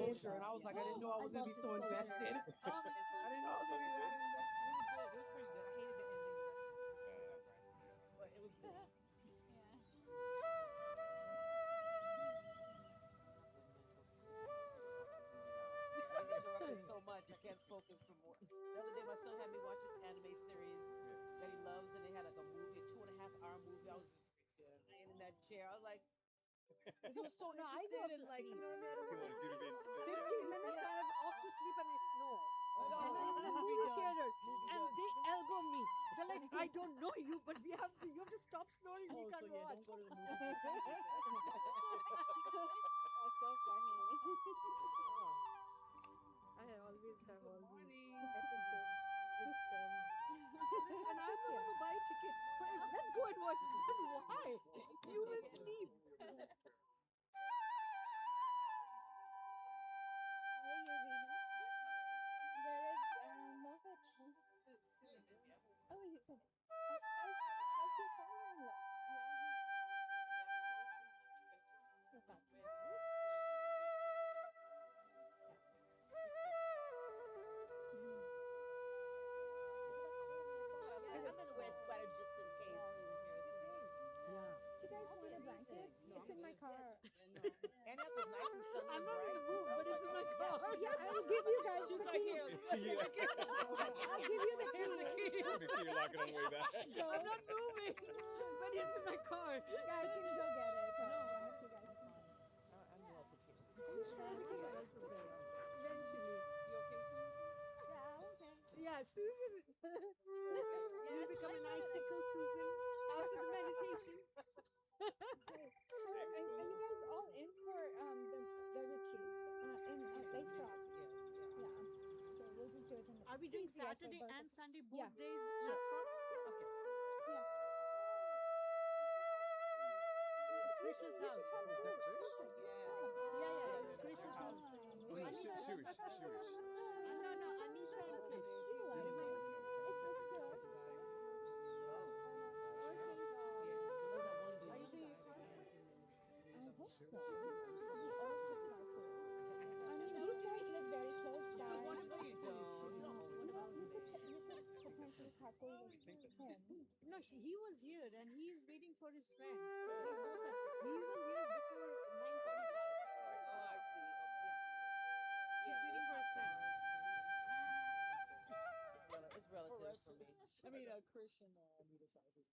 exposure, and I was like, I didn't know I was gonna be so invested. I didn't know I was gonna be that invested. It was good. It was pretty good. I hated the ending. The rest of it, but it was good. I get interrupted so much. I can't focus for more. The other day, my son had me watch this anime series that he loves, and they had like a movie, a 2.5 hour movie. I was lying in that chair. I was like, because he was so No, I go interested up in to like, sleep. you know what I mean? He wanted you to be 15 minutes, I'm off to sleep and I snore. Oh, And then in the movie movie done. theaters, Movie and done. they elbow me. They're like, I don't know you, but you have to stop snoring. Oh, We so can't yeah, watch. don't go to the movies. And see it. That's so funny. I always have all Good these morning. episodes with friends. And I'm the one who buy tickets. Let's go and watch it. But why? You will sleep. How are you, Rehan? Where is Mohit? Oh, he's how's your father-in-law? Oh, that's nice. I'm gonna wear a sweater just in case. Yeah. Do you guys want a blanket? It's in my car. And it was nice and sunny. I'm and not in bright. the mood, I but was it's in my like, car. oh, Yeah, I will give you guys She's the like, keys. here. I'll give you the Here's the keys. keys. Make sure you lock it on the way back. So, I'm not moving, but it's in my car. yeah, I can go get it. Or one of you guys can. I'm well prepared. Eventually. You okay, Susie? Yeah, okay. Yeah, Susan. You become an icicle, Susan, after the meditation. So, are you guys all in for the retreat in Lake Trout? Yeah. Yeah. So we'll just do it in the. Are we it's doing easier for Saturday both and of- Sunday Yeah. both days? Lathrop? Okay. Yeah. Krish's You house. should come too. Yeah, it's Krish's house. Oh, no, Anita, Shirish. No, Anita and Krish. You like it. It's good. Are you taking I hope so. We all should carpool. I mean, these guys live very close by. So what about You Krish? don't. You could potentially carpool with him. No, he was here and he is waiting for his friends. They both are. He was here before 9:45. Oh, I see. He's waiting for his friends. It's relative for me. I mean, Christian Anita's house is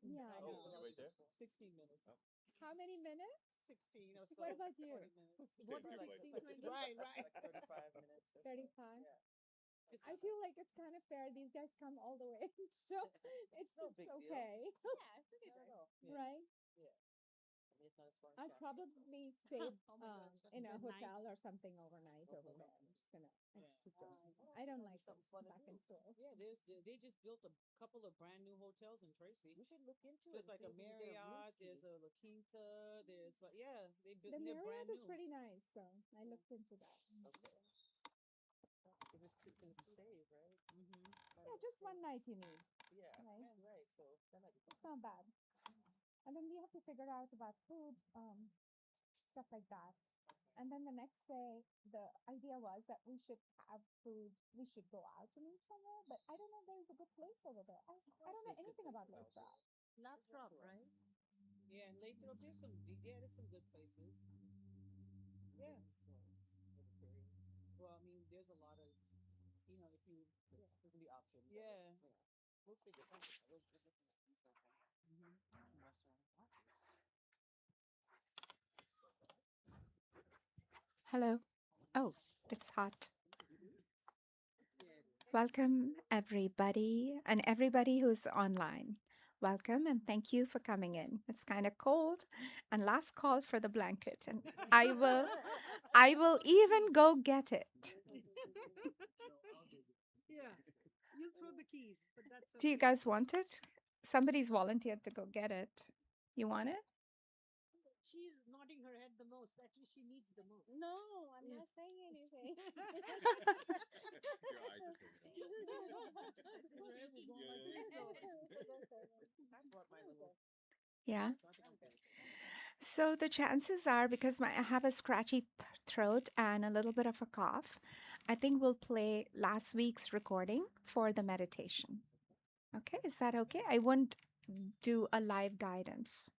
Yeah, I Oh, know. you right there? 16 minutes. Oh. How many minutes? 16 or so. What about you? 20 minutes. What Take is two 16:20? Right. Like 35 minutes. 35. Yeah. I feel like it's kind of fair. These guys come all the way, so it's No big deal. okay, Yeah. right? I mean, it's not as far as I'd Shasta. probably stay Oh my gosh. in a Good night. hotel or something overnight over there. I'm just gonna. I don't like something this fun to back do. and forth. Yeah, they just built a couple of brand new hotels in Tracy. We should look into There's it. like a Marriott, there's a La Quinta, there's like they built. The They're Marriott brand is new. pretty nice, so I looked into that. Okay. If it's two things to save, right? Mm-hmm. Yeah, just one night you need. Yeah. Right. Right. So that might be fun. It's not bad. And then we have to figure out about food, stuff like that. And then the next day, the idea was that we should have food. We should go out and eat somewhere, but I don't know if there's a good place over there. I don't know there's good anything about places out Lake there. Trout. Lathrop, right? Yeah, and Lathrop, there's some good places. Yeah. Well, I mean, there's a lot of, if you, There's gonna be options. yeah. We'll figure something out. We'll look into something. Restaurant. Hello. Oh, it's hot. Welcome, everybody, and everybody who's online. Welcome and thank you for coming in. It's kind of cold, and last call for the blanket, and I will even go get it. Yeah. You'll throw the keys, but that's okay. Do you guys want it? Somebody's volunteered to go get it. You want it? She's nodding her head the most. Actually, she needs the most. No, I'm not saying anything. Your eyes are I brought my little. Yeah. So the chances are, because I have a scratchy throat and a little bit of a cough, I think we'll play last week's recording for the meditation. Okay, is that okay? I won't do a live guidance.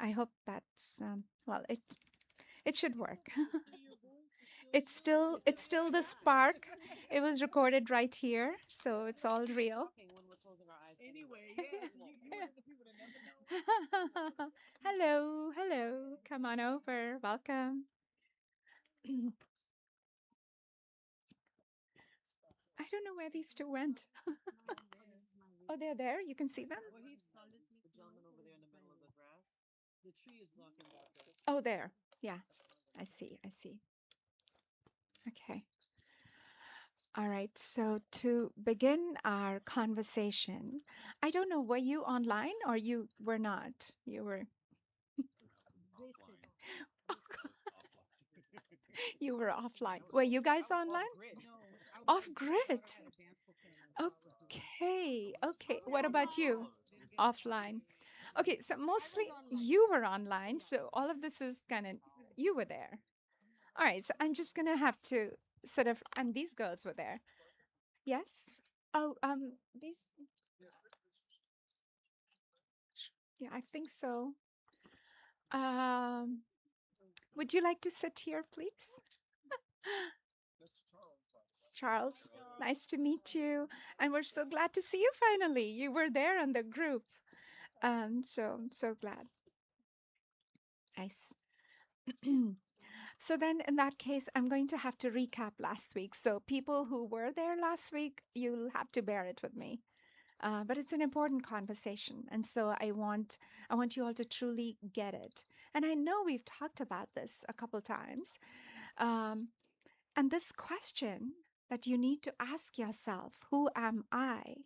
I hope that's well. It should work. It's still the spark. It was recorded right here, so it's all real. Talking when we're closing our eyes. Anyway, yes, you one of the people that never know. Hello, hello. Come on over. Welcome. I don't know where these two went. Oh, they're there. You can see them. Well, he's the gentleman over there in the middle of the grass. The tree is blocking that. Oh, there. Yeah, I see. I see. Okay. All right. So to begin our conversation, I don't know, were you online or you were not? You were Wasted. you were offline. Were you guys I was online? off grid. No, I was Off in Florida. grid. I had a dance performance. So I was doing Okay. Okay. What about you? didn't get to Offline. Okay, so mostly online. you were online, so all of this is kind of you were there. All right, so I'm just gonna have to sort of, and these girls were there. Yes. Oh, these. Yeah, I think so. Um, would you like to sit here, please? Charles, nice to meet you, and we're so glad to see you finally. You were there on the group. So glad. Nice. So then in that case, I'm going to have to recap last week. So people who were there last week, you'll have to bear it with me. But it's an important conversation, and so I want you all to truly get it. And I know we've talked about this a couple times, um, and this question that you need to ask yourself, "Who am I?"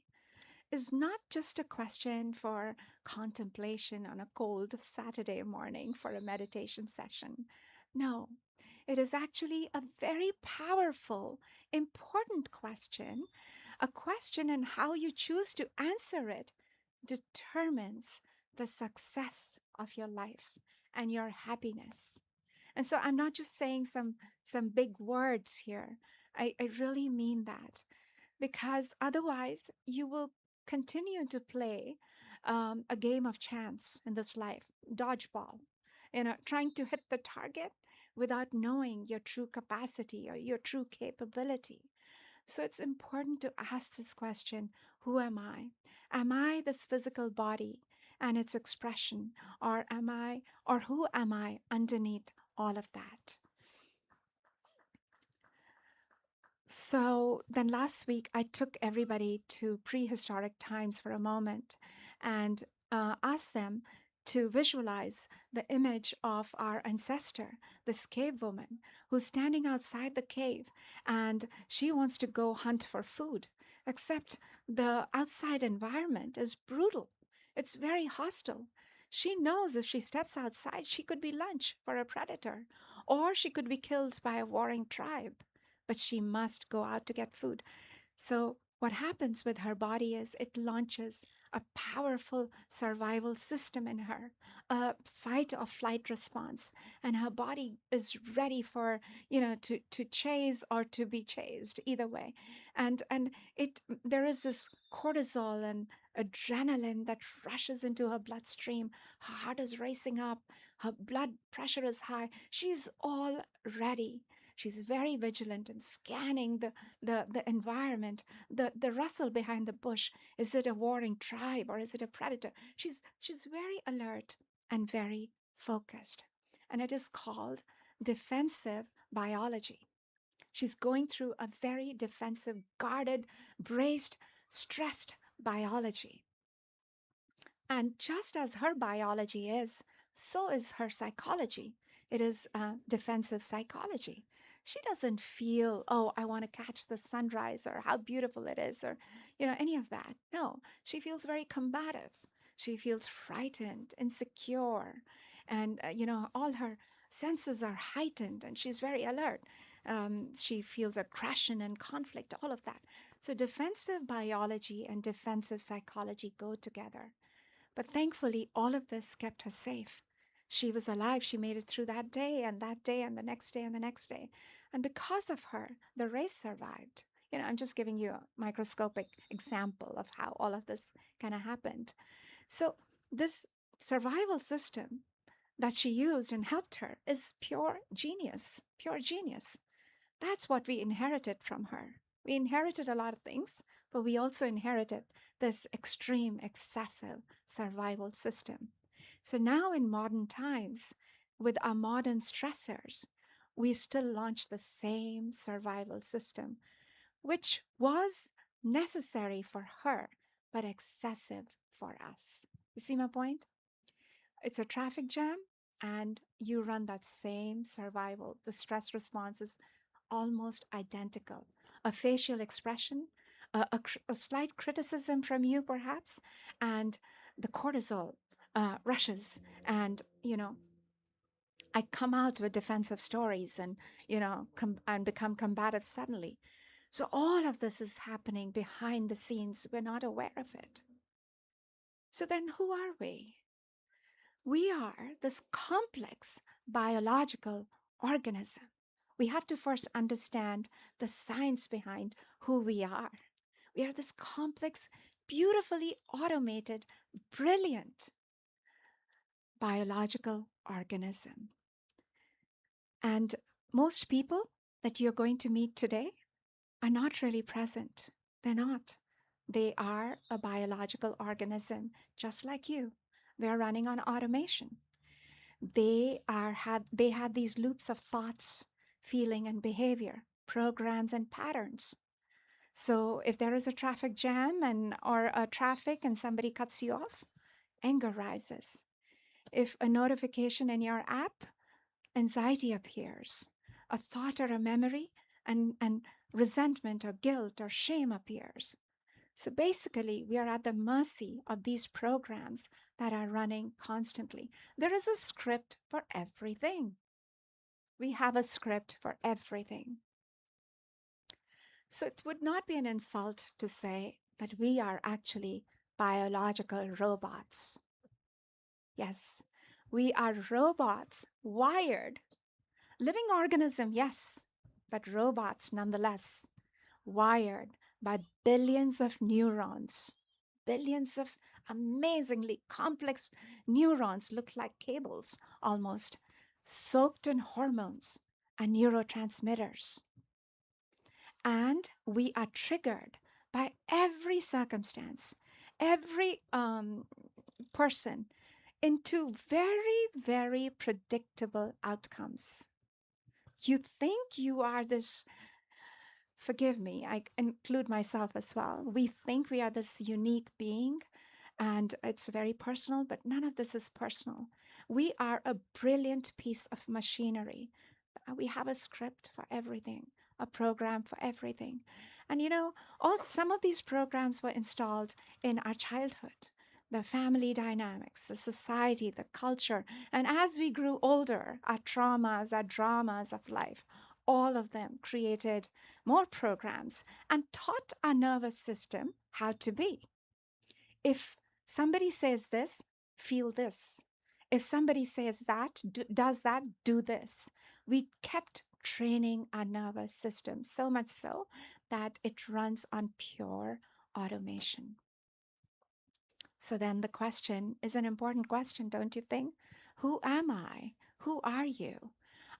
is not just a question for contemplation on a cold Saturday morning for a meditation session. No, it is actually a very powerful, important question. A question, and how you choose to answer it determines the success of your life and your happiness. And so I'm not just saying some big words here. I really mean that, because otherwise you will continue to play a game of chance in this life, dodgeball, trying to hit the target without knowing your true capacity or your true capability. So it's important to ask this question: who am I? Am I this physical body and its expression, or who am I underneath all of that? So then last week, I took everybody to prehistoric times for a moment and asked them to visualize the image of our ancestor, this cave woman, who's standing outside the cave, and she wants to go hunt for food, except the outside environment is brutal. It's very hostile. She knows if she steps outside, she could be lunch for a predator, or she could be killed by a warring tribe, but she must go out to get food. So, what happens with her body is it launches a powerful survival system in her, a fight or flight response, and her body is ready for, to chase or to be chased, either way. And there is this cortisol and adrenaline that rushes into her bloodstream. Her heart is racing up, her blood pressure is high. She's all ready. She's very vigilant and scanning the environment, the rustle behind the bush. Is it a warring tribe or is it a predator? She's very alert and very focused. And it is called defensive biology. She's going through a very defensive, guarded, braced, stressed biology. And just as her biology is, so is her psychology. It is defensive psychology. She doesn't feel, oh, I want to catch the sunrise or how beautiful it is or, any of that. No, she feels very combative. She feels frightened, insecure, and, all her senses are heightened and she's very alert. She feels aggression and conflict, all of that. So defensive biology and defensive psychology go together. But thankfully, all of this kept her safe. She was alive. She made it through that day and that day and the next day and the next day. And because of her, the race survived. I'm just giving you a microscopic example of how all of this kind of happened. So, this survival system that she used and helped her is pure genius, pure genius. That's what we inherited from her. We inherited a lot of things, but we also inherited this extreme, excessive survival system. So now in modern times, with our modern stressors, we still launch the same survival system, which was necessary for her, but excessive for us. You see my point? It's a traffic jam, and you run that same survival. The stress response is almost identical. A facial expression, a slight criticism from you, perhaps, and the cortisol rushes. And, I come out with defensive stories and, and become combative suddenly. So all of this is happening behind the scenes. We're not aware of it. So then who are we? We are this complex biological organism. We have to first understand the science behind who we are. We are this complex, beautifully automated, brilliant biological organism. And most people that you're going to meet today are not really present. They're not. They are a biological organism just like you. They're running on automation. They had these loops of thoughts, feeling and behavior, programs and patterns. So if there is a traffic jam or a traffic and somebody cuts you off, anger rises. If a notification in your app, anxiety appears. A thought or a memory, and resentment or guilt or shame appears. So basically, we are at the mercy of these programs that are running constantly. There is a script for everything. We have a script for everything. So it would not be an insult to say that we are actually biological robots. Yes, we are robots wired. Living organism, yes, but robots nonetheless, wired by billions of neurons. Billions of amazingly complex neurons look like cables almost, soaked in hormones and neurotransmitters. And we are triggered by every circumstance, every person into very, very predictable outcomes. You think you are this, forgive me, I include myself as well. We think we are this unique being, and it's very personal, but none of this is personal. We are a brilliant piece of machinery. We have a script for everything, a program for everything. And some of these programs were installed in our childhood. The family dynamics, the society, the culture. And as we grew older, our traumas, our dramas of life, all of them created more programs and taught our nervous system how to be. If somebody says this, feel this. If somebody says that, does that, do this. We kept training our nervous system so much so that it runs on pure automation. So then the question is an important question, don't you think? Who am I? Who are you?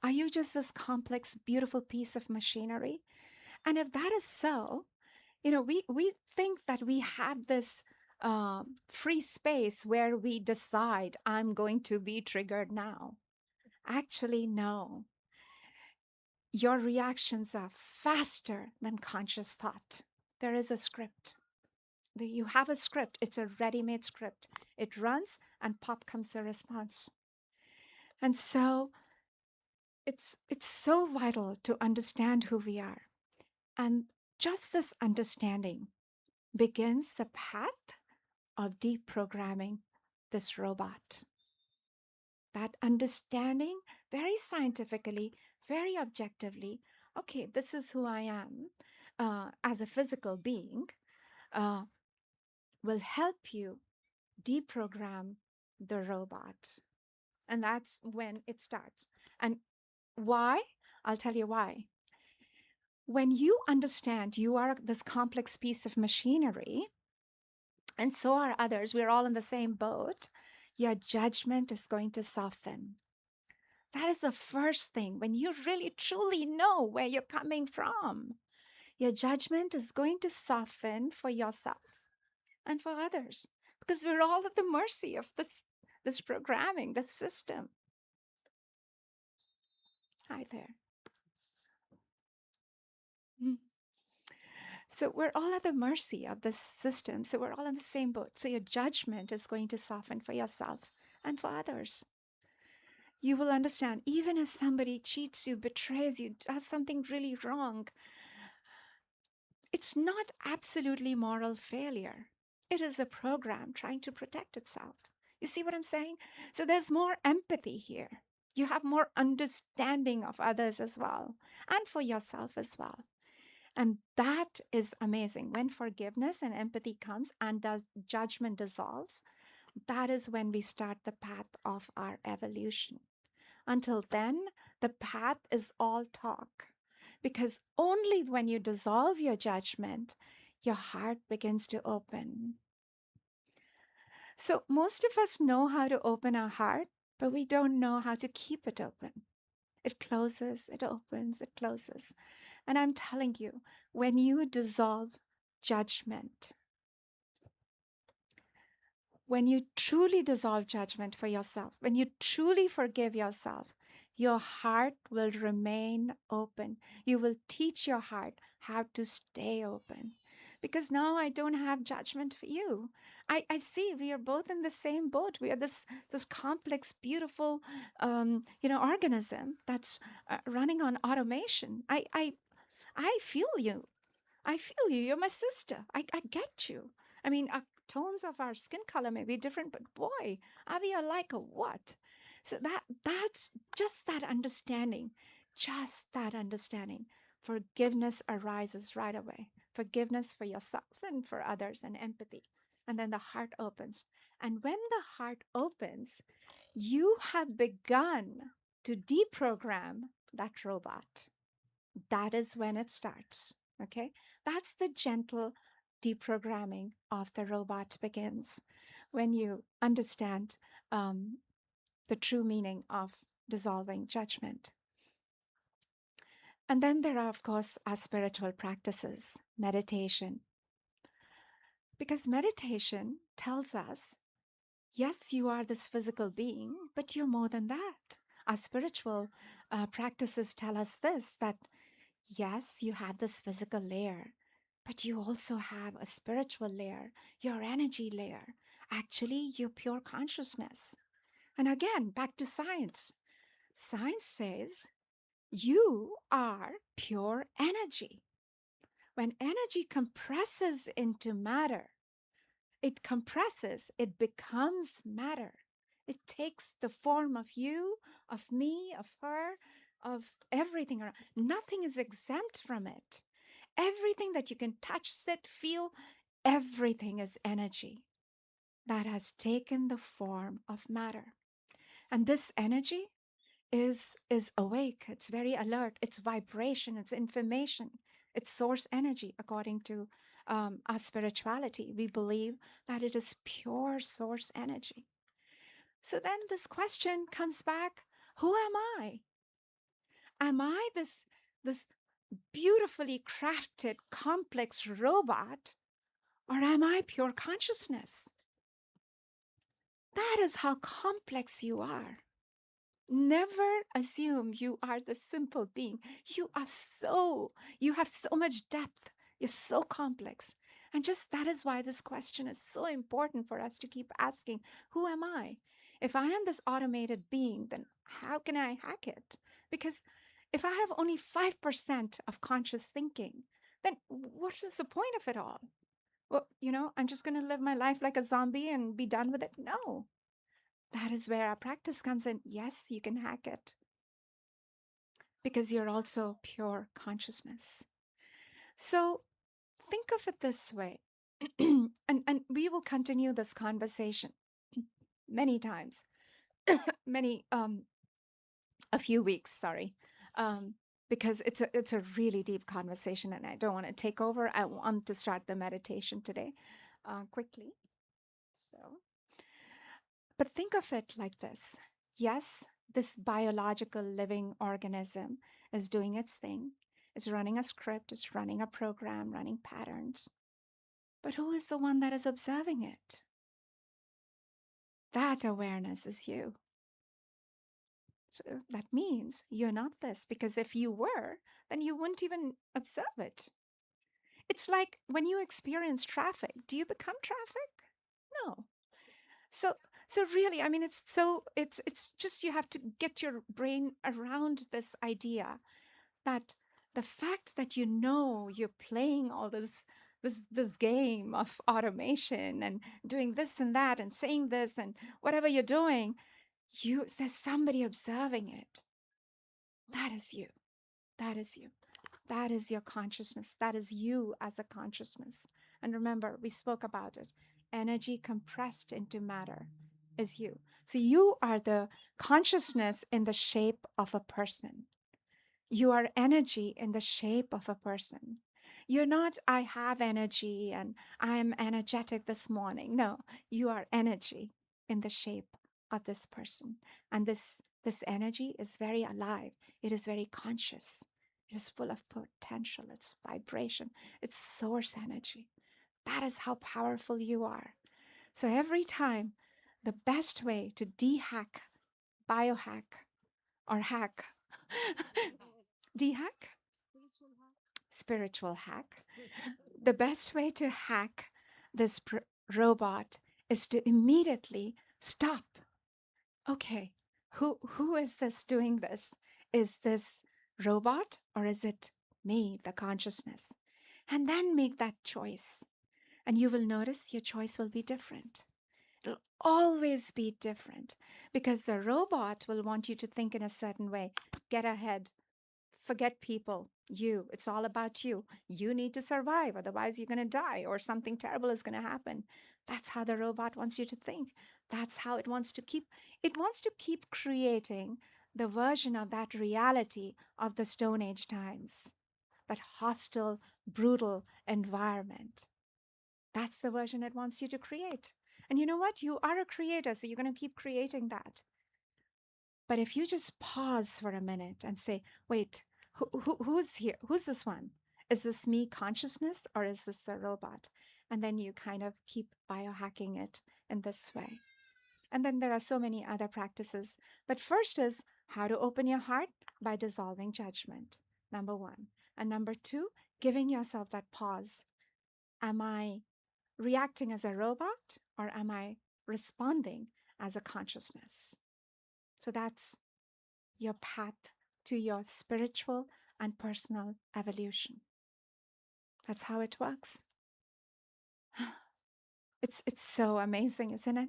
Are you just this complex, beautiful piece of machinery? And if that is so, we think that we have this free space where we decide, I'm going to be triggered now. Actually, no. Your reactions are faster than conscious thought. There is a script. You have a script. It's a ready-made script. It runs and pop comes the response. And so it's so vital to understand who we are. And just this understanding begins the path of deprogramming this robot. That understanding very scientifically, very objectively, okay, this is who I am as a physical being, uh, will help you deprogram the robot. And that's when it starts. And why? I'll tell you why. When you understand you are this complex piece of machinery, and so are others, we're all in the same boat, your judgment is going to soften. That is the first thing. When you really truly know where you're coming from, your judgment is going to soften for yourself and for others, because we're all at the mercy of this programming, this system. Hi there. Mm. So we're all at the mercy of this system. So we're all in the same boat. So your judgment is going to soften for yourself and for others. You will understand, even if somebody cheats you, betrays you, does something really wrong, it's not absolutely moral failure. It is a program trying to protect itself. You see what I'm saying? So there's more empathy here. You have more understanding of others as well, and for yourself as well. And that is amazing. When forgiveness and empathy comes and judgment dissolves, that is when we start the path of our evolution. Until then, the path is all talk. Because only when you dissolve your judgment, your heart begins to open. So, most of us know how to open our heart, but we don't know how to keep it open. It closes, it opens, it closes. And I'm telling you, when you dissolve judgment, when you truly dissolve judgment for yourself, when you truly forgive yourself, your heart will remain open. You will teach your heart how to stay open. Because now I don't have judgment for you. I see we are both in the same boat. We are this complex, beautiful, organism that's running on automation. I feel you. I feel you. You're my sister. I get you. I mean, our tones of our skin color may be different, but boy, are we alike or what? So that's just that understanding. Just that understanding. Forgiveness arises right away. Forgiveness for yourself and for others, and empathy. And then the heart opens. And when the heart opens, you have begun to deprogram that robot. That is when it starts. Okay. That's the gentle deprogramming of the robot begins when you understand the true meaning of dissolving judgment. And then there are, of course, our spiritual practices, meditation. Because meditation tells us, yes, you are this physical being, but you're more than that. Our spiritual practices tell us this, that yes, you have this physical layer, but you also have a spiritual layer, your energy layer, actually, your pure consciousness. And again, back to science. Science says you are pure energy. When energy compresses into matter, it compresses, it becomes matter. It takes the form of you, of me, of her, of everything around. Nothing is exempt from it. Everything that you can touch, sit, feel, everything is energy that has taken the form of matter. And this energy is awake, it's very alert, it's vibration, it's information, it's source energy. According to our spirituality, we believe that it is pure source energy. So then this question comes back, who am I? Am I this beautifully crafted complex robot, or am I pure consciousness? That is how complex you are. Never assume you are the simple being. You have so much depth. You're so complex. And just that is why this question is so important for us to keep asking, who am I? If I am this automated being, then how can I hack it? Because if I have only 5% of conscious thinking, then what is the point of it all? Well, I'm just going to live my life like a zombie and be done with it. No, that is where our practice comes in. Yes, you can hack it because you're also pure consciousness. So think of it this way, and we will continue this conversation many times. many a few weeks, sorry. Um, because it's a really deep conversation and I don't want to take over. I want to start the meditation today quickly. So, but think of it like this. Yes, this biological living organism is doing its thing. It's running a script, it's running a program, running patterns. But who is the one that is observing it? That awareness is you. So that means you're not this, because if you were, then you wouldn't even observe it. It's like when you experience traffic, do you become traffic? No. So so really, I mean, it's just you have to get your brain around this idea that the fact that you know you're playing all this game of automation and doing this and that and saying this and whatever you're doing, there's somebody observing it. That is you. That is you. That is your consciousness. That is you as a consciousness. And remember, we spoke about it. Energy compressed into matter is you. So you are the consciousness in the shape of a person. You are energy in the shape of a person. You're not, I have energy and I am energetic this morning. No, you are energy in the shape of this person. And this energy is very alive. It is very conscious. It is full of potential. It's vibration. It's source energy. That is how powerful you are. So every time, the best way to de-hack, biohack, or hack, de-hack, spiritual hack. The best way to hack this robot is to immediately stop. Okay, who is this doing this? Is this robot or is it me, the consciousness? And then make that choice. And you will notice your choice will be different. It'll always be different because the robot will want you to think in a certain way, get ahead, forget people, you. It's all about you. You need to survive, otherwise, you're going to die or something terrible is going to happen. That's how the robot wants you to think. That's how it wants to keep creating the version of that reality of the Stone Age times, that hostile, brutal environment. That's the version it wants you to create. And you know what? You are a creator, so you're going to keep creating that. But if you just pause for a minute and say, wait, who's here? Who's this one? Is this me consciousness or is this the robot? And then you kind of keep biohacking it in this way. And then there are so many other practices. But first is how to open your heart by dissolving judgment, number one. And number two, giving yourself that pause. Am I reacting as a robot or am I responding as a consciousness? So that's your path to your spiritual and personal evolution. That's how it works. It's so amazing, isn't it?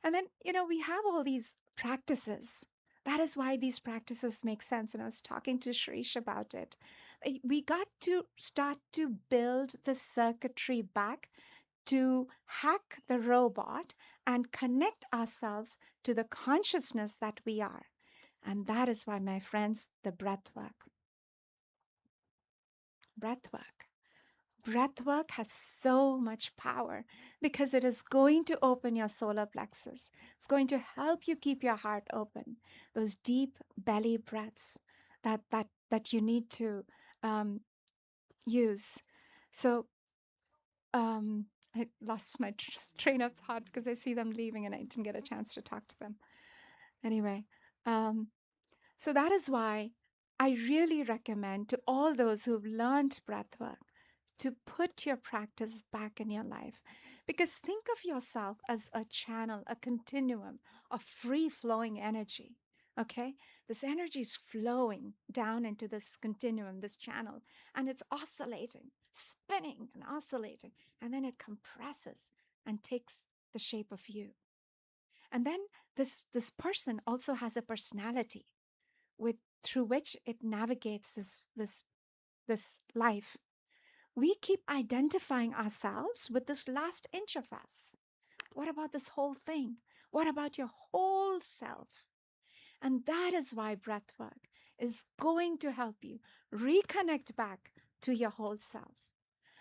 And then, we have all these practices. That is why these practices make sense. And I was talking to Shrish about it. We got to start to build the circuitry back to hack the robot and connect ourselves to the consciousness that we are. And that is why, my friends, the breath work. Breath work. Breath work has so much power because it is going to open your solar plexus. It's going to help you keep your heart open. Those deep belly breaths that you need to use. So I lost my train of thought because I see them leaving and I didn't get a chance to talk to them. Anyway, so that is why I really recommend to all those who've learned breathwork to put your practice back in your life. Because think of yourself as a channel, a continuum of free flowing energy. Okay? This energy is flowing down into this continuum, this channel, and it's oscillating, spinning and oscillating. And then it compresses and takes the shape of you. And then this person also has a personality through which it navigates this life. We keep identifying ourselves with this last inch of us. What about this whole thing? What about your whole self? And that is why breathwork is going to help you reconnect back to your whole self.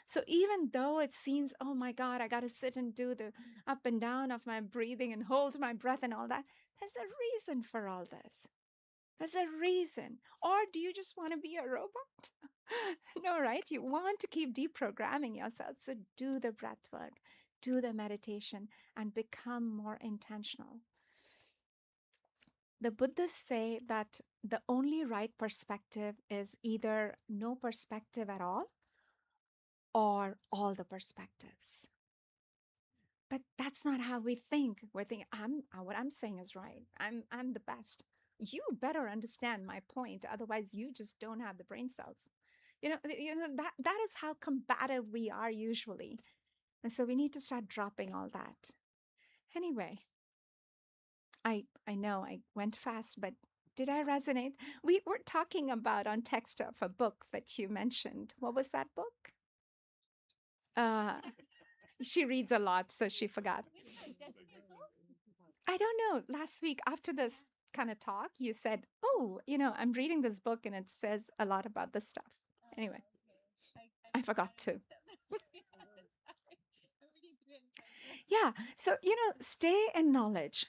So even though it seems, oh my God, I got to sit and do the up and down of my breathing and hold my breath and all that, there's a reason for all this. There's a reason. Or do you just want to be a robot? No, right? You want to keep deprogramming yourself. So do the breath work, do the meditation, and become more intentional. The Buddhists say that the only right perspective is either no perspective at all or all the perspectives. But that's not how we think. We're thinking, what I'm saying is right. I'm the best. You better understand my point, otherwise you just don't have the brain cells. That is how combative we are usually. And so we need to start dropping all that. Anyway, I know I went fast, but did I resonate? We were talking about on text of a book that you mentioned. What was that book? She reads a lot, so she forgot. I don't know. Last week after this kind of talk, you said, "Oh, I'm reading this book and it says a lot about this stuff." Anyway, I forgot to. Yeah. So, stay in knowledge.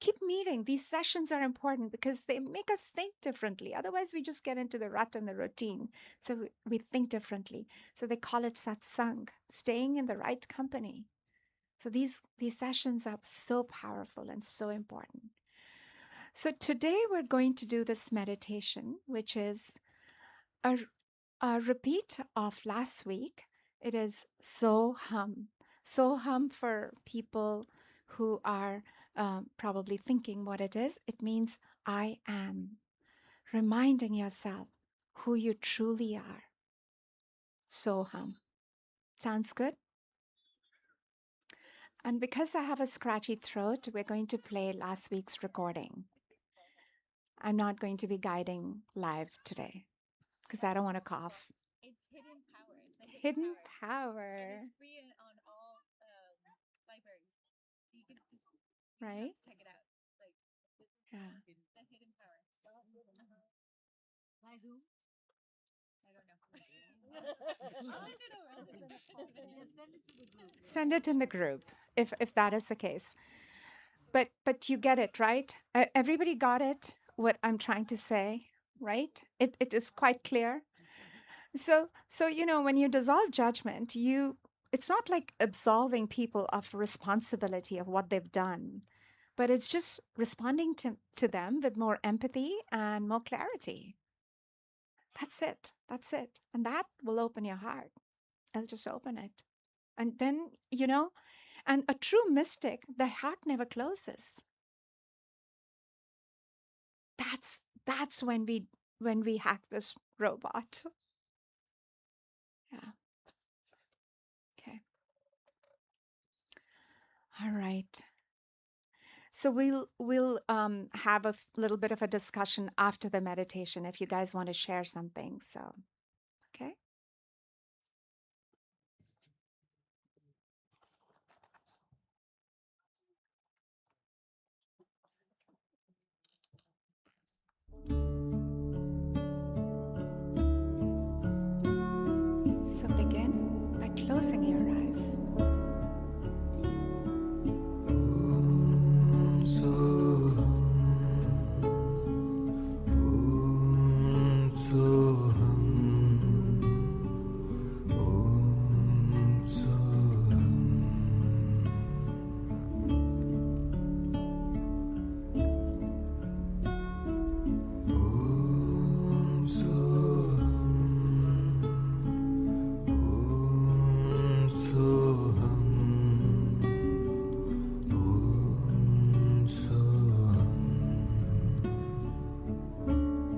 Keep meeting. These sessions are important because they make us think differently. Otherwise, we just get into the rut and the routine. So we think differently. So they call it satsang, staying in the right company. So these sessions are so powerful and so important. So today we're going to do this meditation, which is a repeat of last week. It is so hum. So hum for people who are probably thinking what it is. It means I am. Reminding yourself who you truly are. So hum. Sounds good? And because I have a scratchy throat, we're going to play last week's recording. I'm not going to be guiding live today because I don't want to cough. It's hidden power. It's a Hidden power. And it's free on all libraries. So you can just Right? check it out. Yeah. The hidden power. By who? I don't know. Send it in the group if that is the case. But you get it, right? Everybody got it, what I'm trying to say, right? It is quite clear. So when you dissolve judgment, it's not like absolving people of responsibility of what they've done, but it's just responding to them with more empathy and more clarity. That's it. And that will open your heart. It'll just open it. And then, and a true mystic, the heart never closes. That's when we hack this robot. Yeah. Okay. All right. So we'll have a little bit of a discussion after the meditation if you guys want to share something. So, okay. So begin by closing your eyes.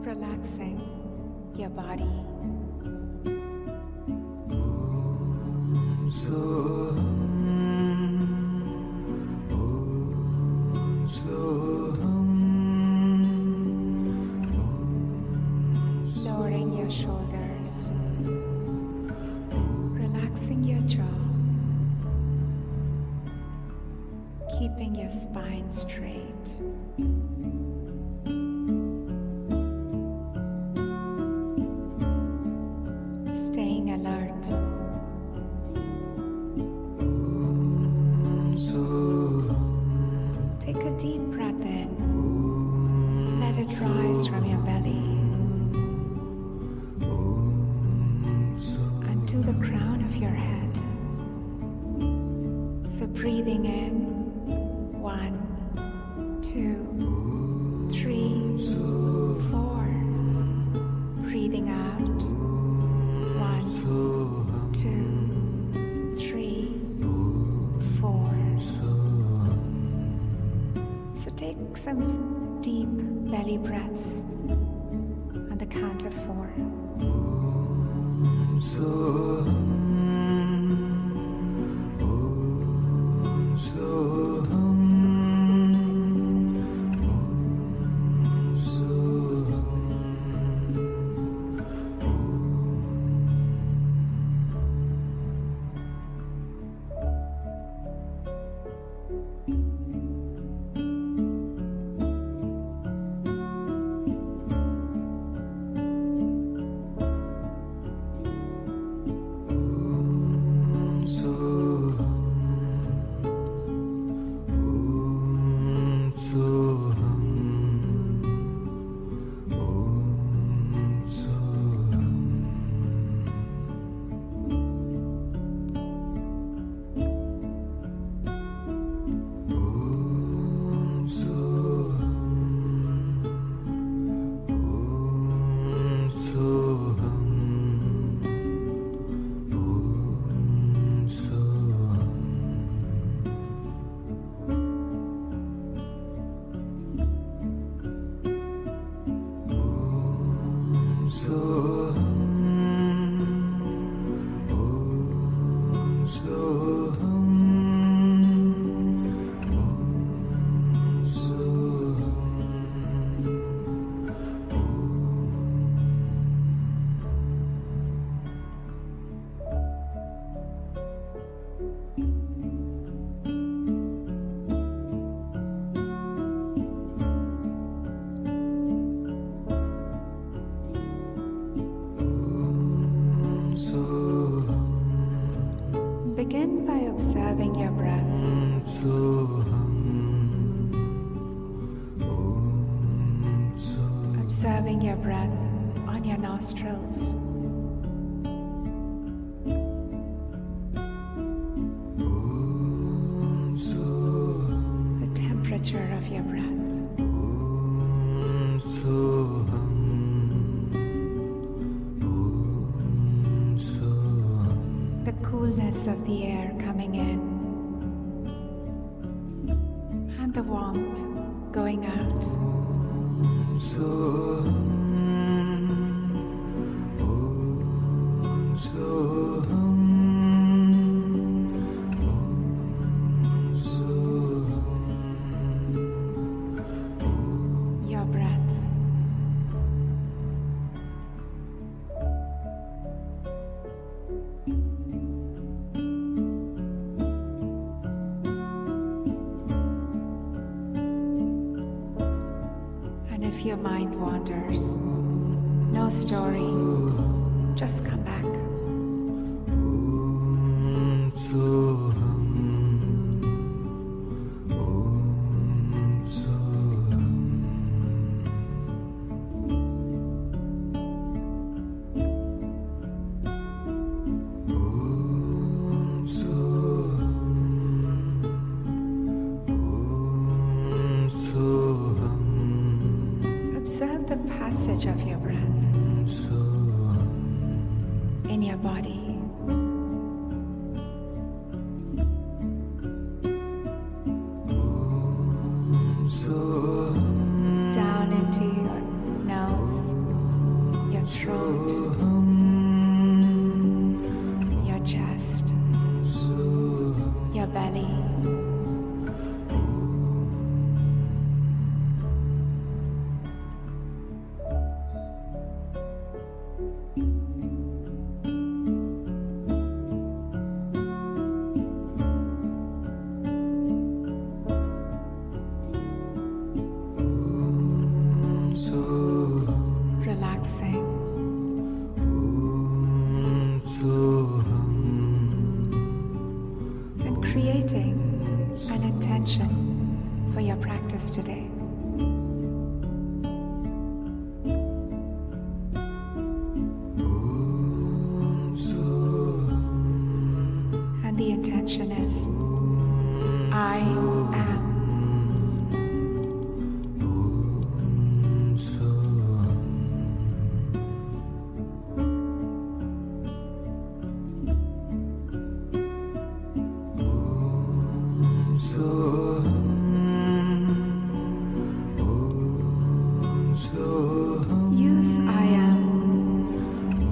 Relaxing your body. Lowering your shoulders. Relaxing your jaw. Keeping your spine straight. some deep belly breaths on the count of 4. Begin by observing your breath. Observing your breath on your nostrils. The temperature of your breath. The coolness of the air coming in and the warmth going out. Your breath. And if your mind wanders, no story, just come back. Observe the passage of your breath in your body. Down into your nose, your throat, your chest, your belly. Relaxing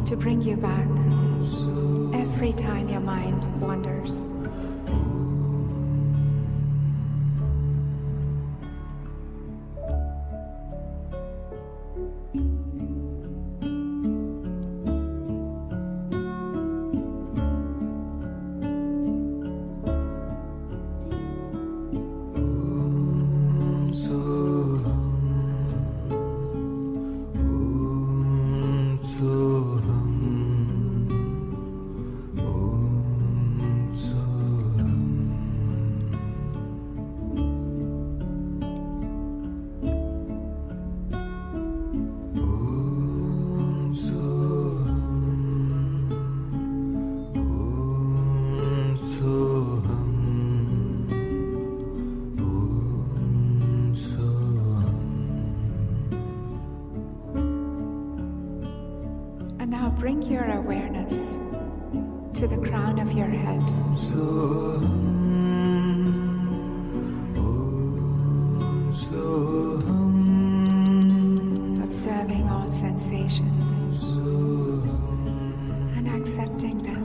to bring you back every time your mind wanders. And now bring your awareness to the crown of your head. Observing all sensations and accepting them.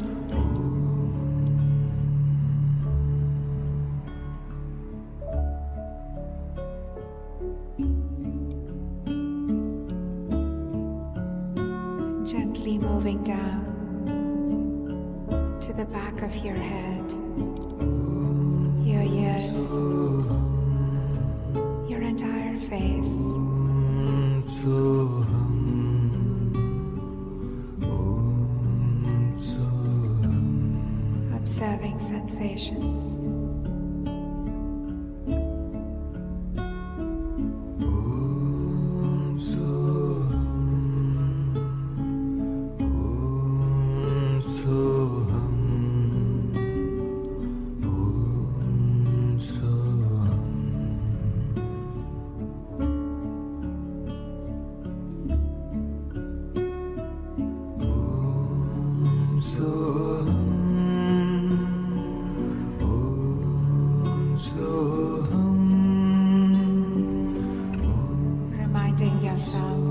Gently moving down to the back of your head, your ears, your entire face. Observing sensations. Reminding yourself,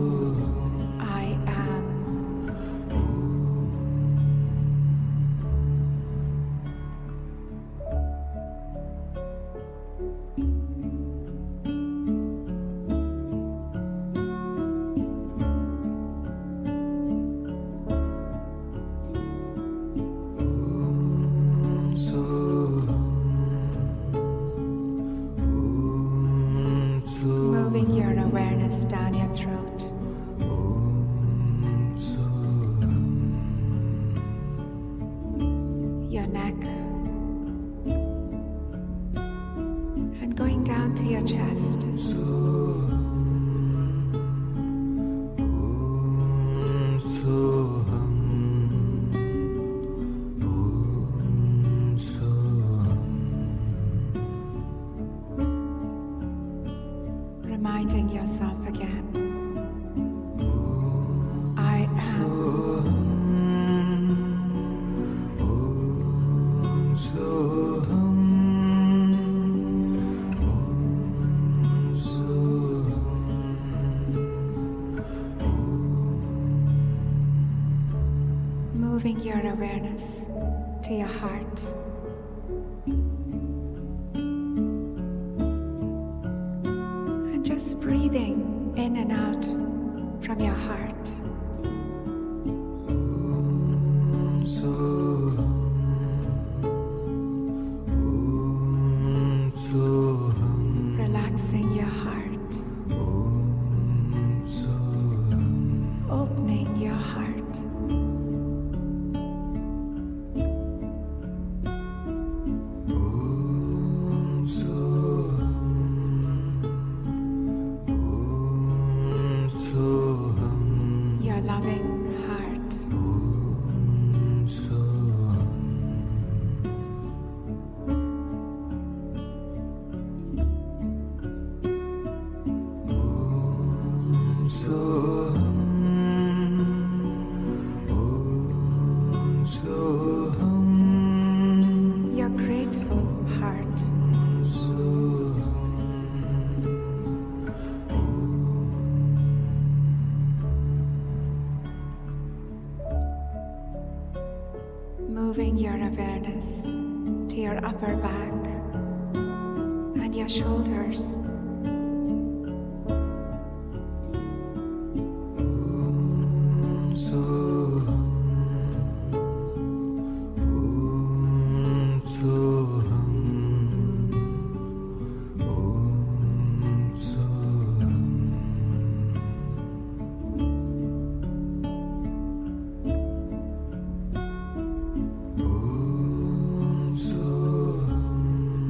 I am. Moving your awareness down your throat. Your neck. And going down to your chest. Reminding yourself again, I am. Moving your awareness to your heart. And just breathing in and out from your heart. Relaxing your heart. Opening your heart. Your loving heart. moving your awareness to your upper back and your shoulders.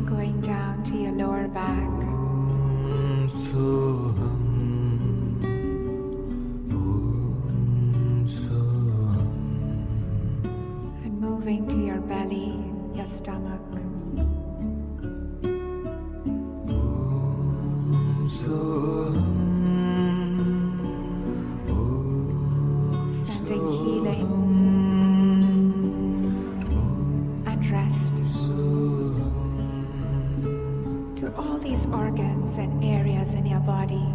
Going down to your lower back. And moving to your belly, your stomach. Sending healing and rest to all these organs and areas in your body.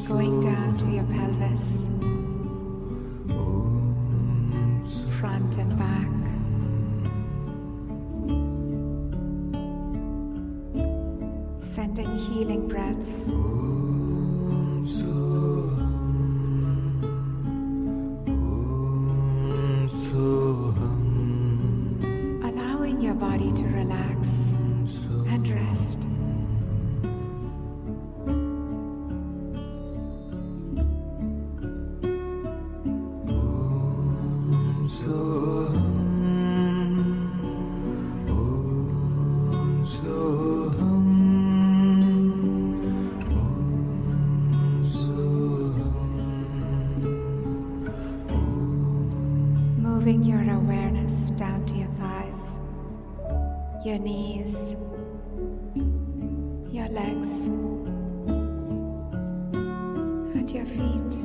Going down to your pelvis, front and back. Sending healing breaths. Allowing your body to relax and rest. Moving your awareness down to your thighs, your knees, your legs, and your feet.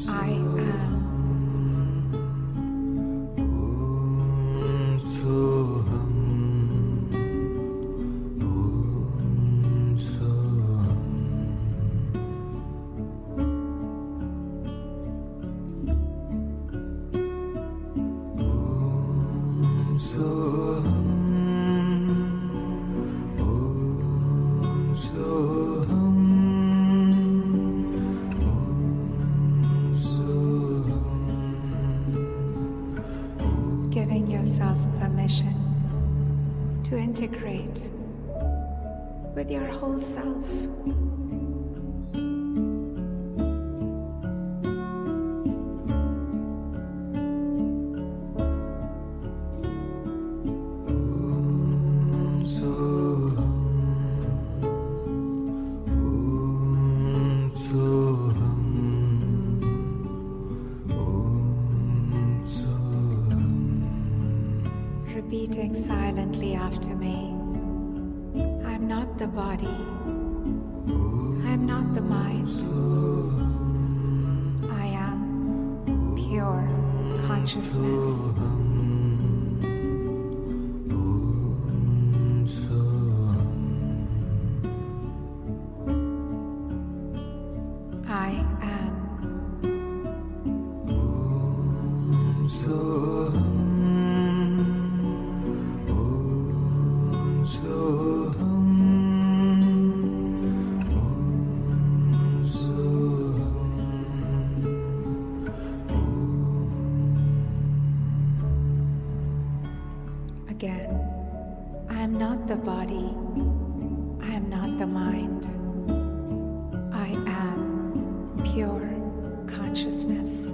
I am. Giving yourself permission to integrate with your whole self. Repeating silently after me. I'm not the body. I'm not the mind. I am pure consciousness. I am. Again, I am not the body. I am not the mind. I am pure consciousness.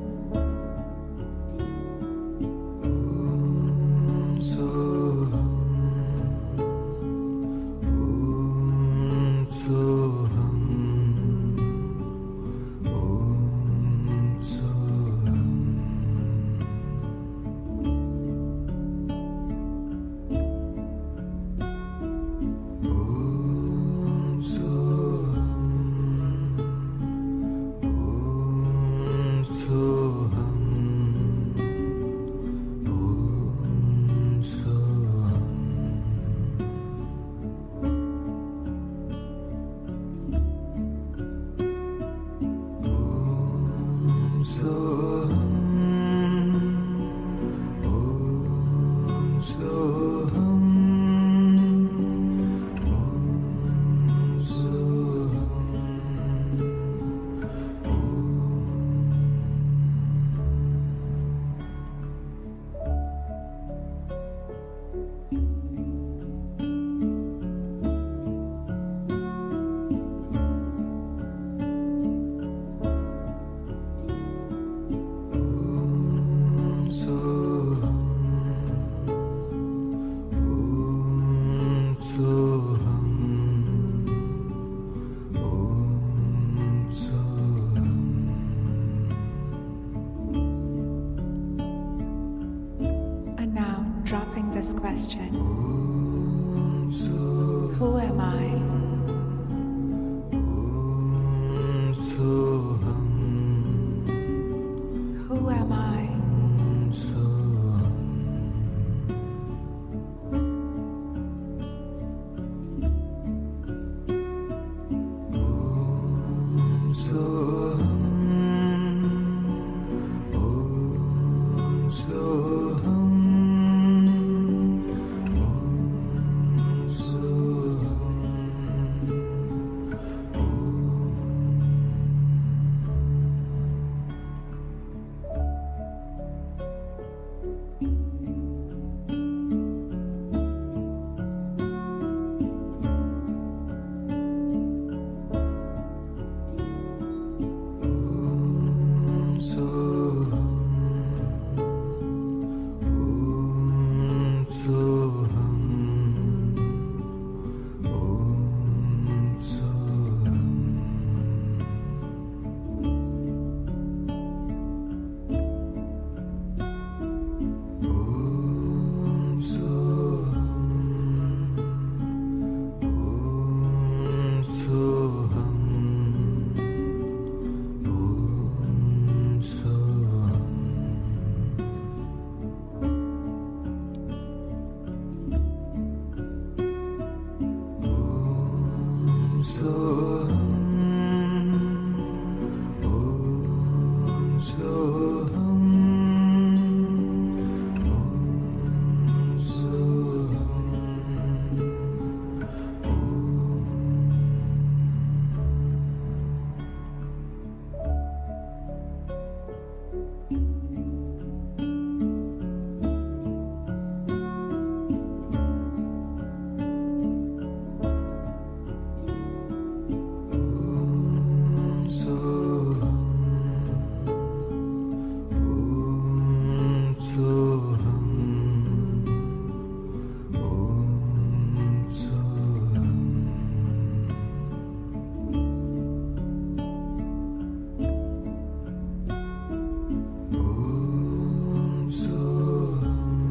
And now, dropping this question: who am I? Who am I?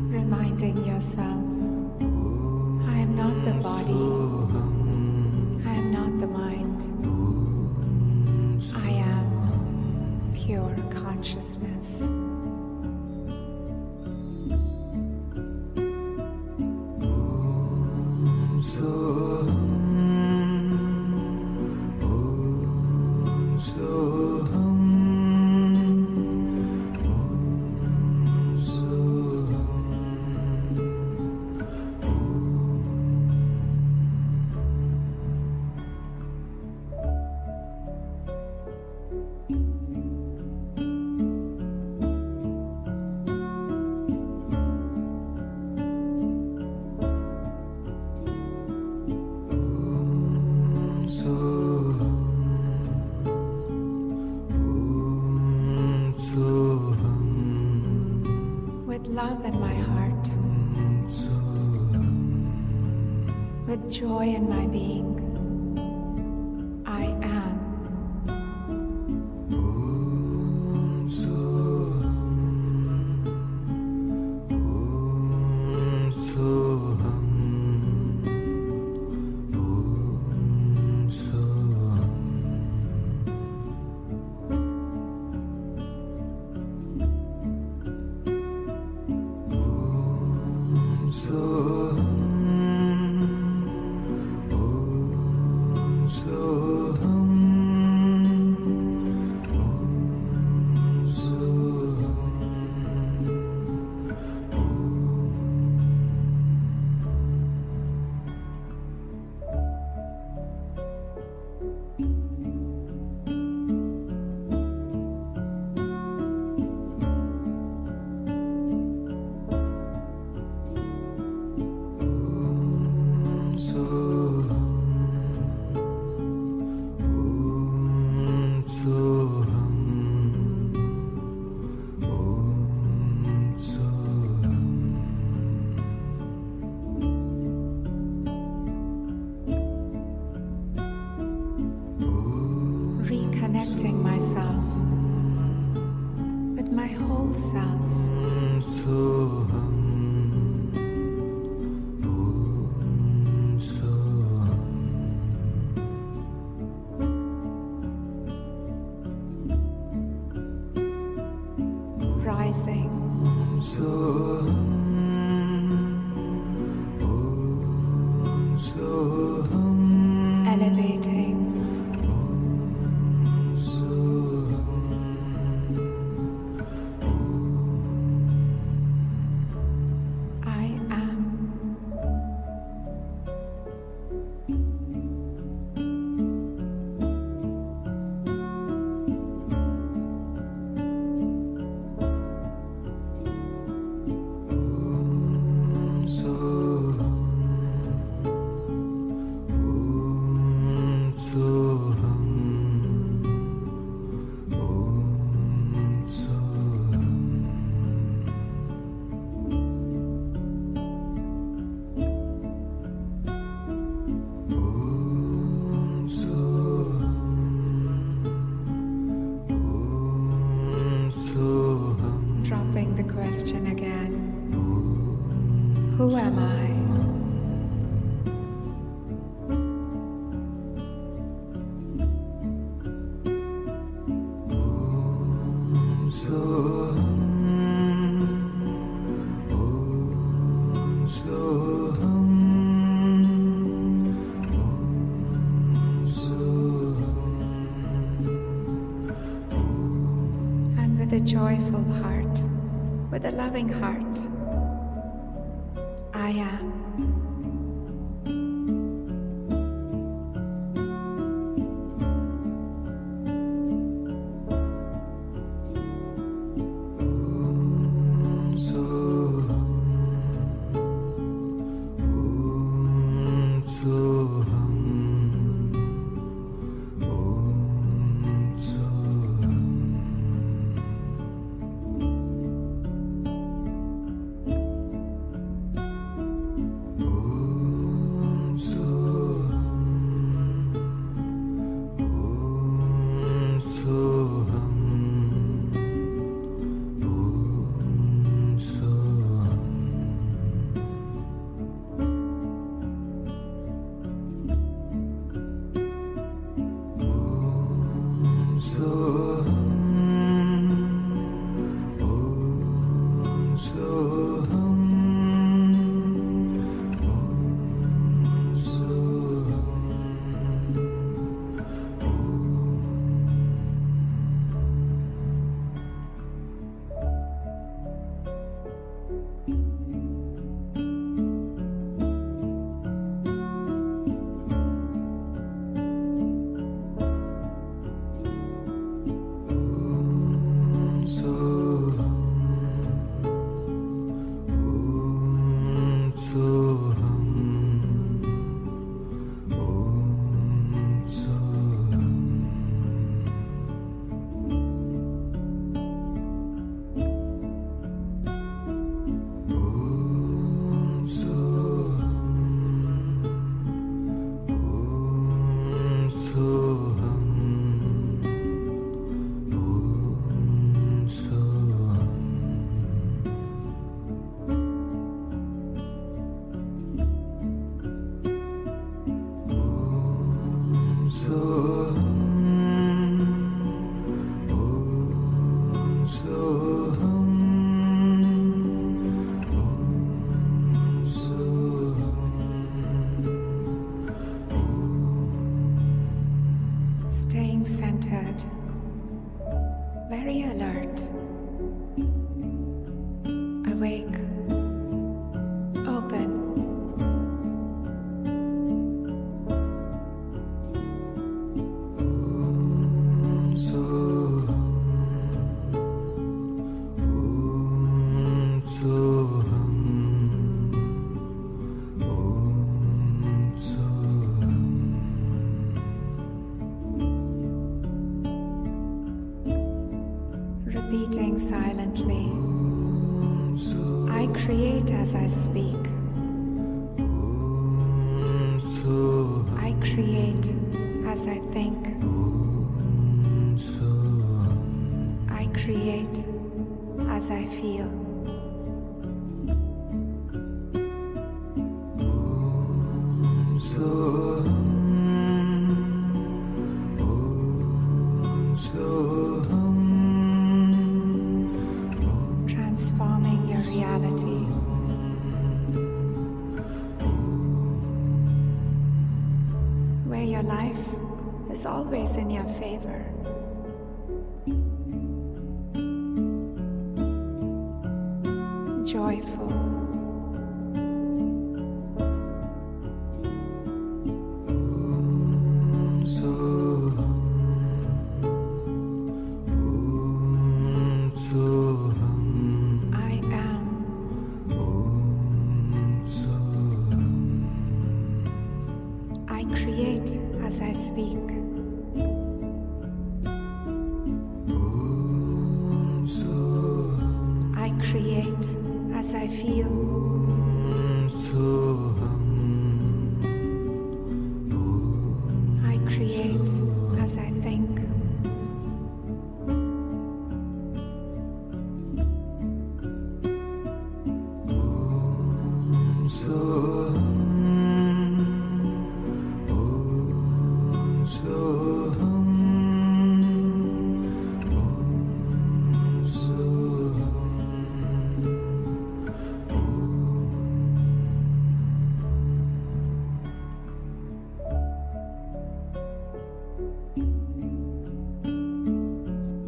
Reminding yourself, I am not the body, I am not the mind, I am pure consciousness. With love in my heart, with joy in my being, I am. whole self. Rising, elevating, I am. Dropping the question again. Who am I? And with a joyful heart, with a loving heart, I am. Staying centered, very alert, awake, open. Repeating silently, I create as I speak. I create as I think. I create as I feel. Transforming your reality. Where your life is always in your favor. Joyful. I am. I create as I speak. I create as I feel. I create as I think.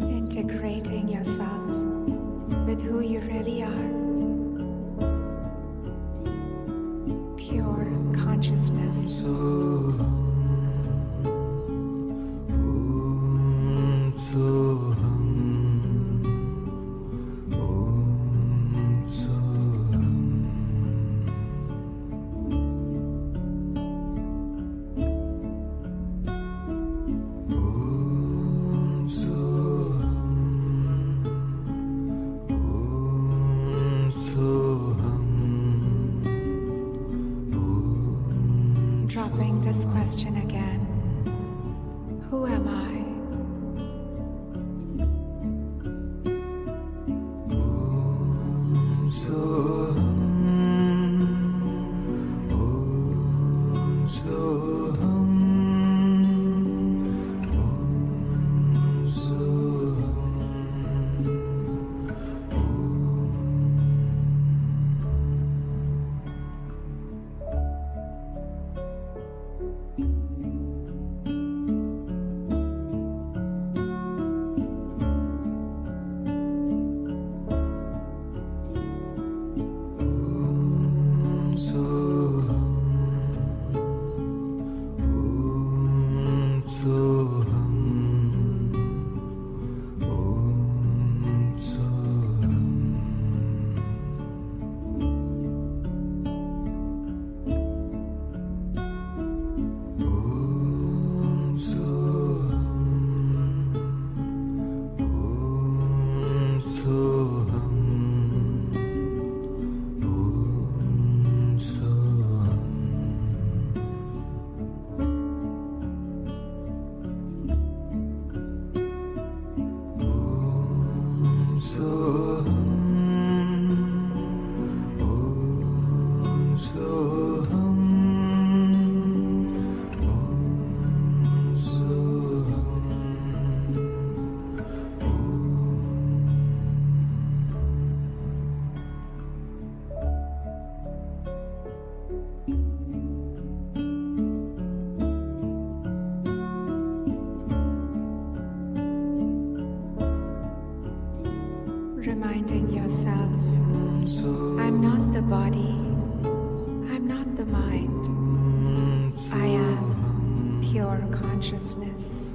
Integrating yourself with who you really are. Pure consciousness. Dropping this question again. Who am I? Reminding yourself, I'm not the body, I'm not the mind, I am pure consciousness.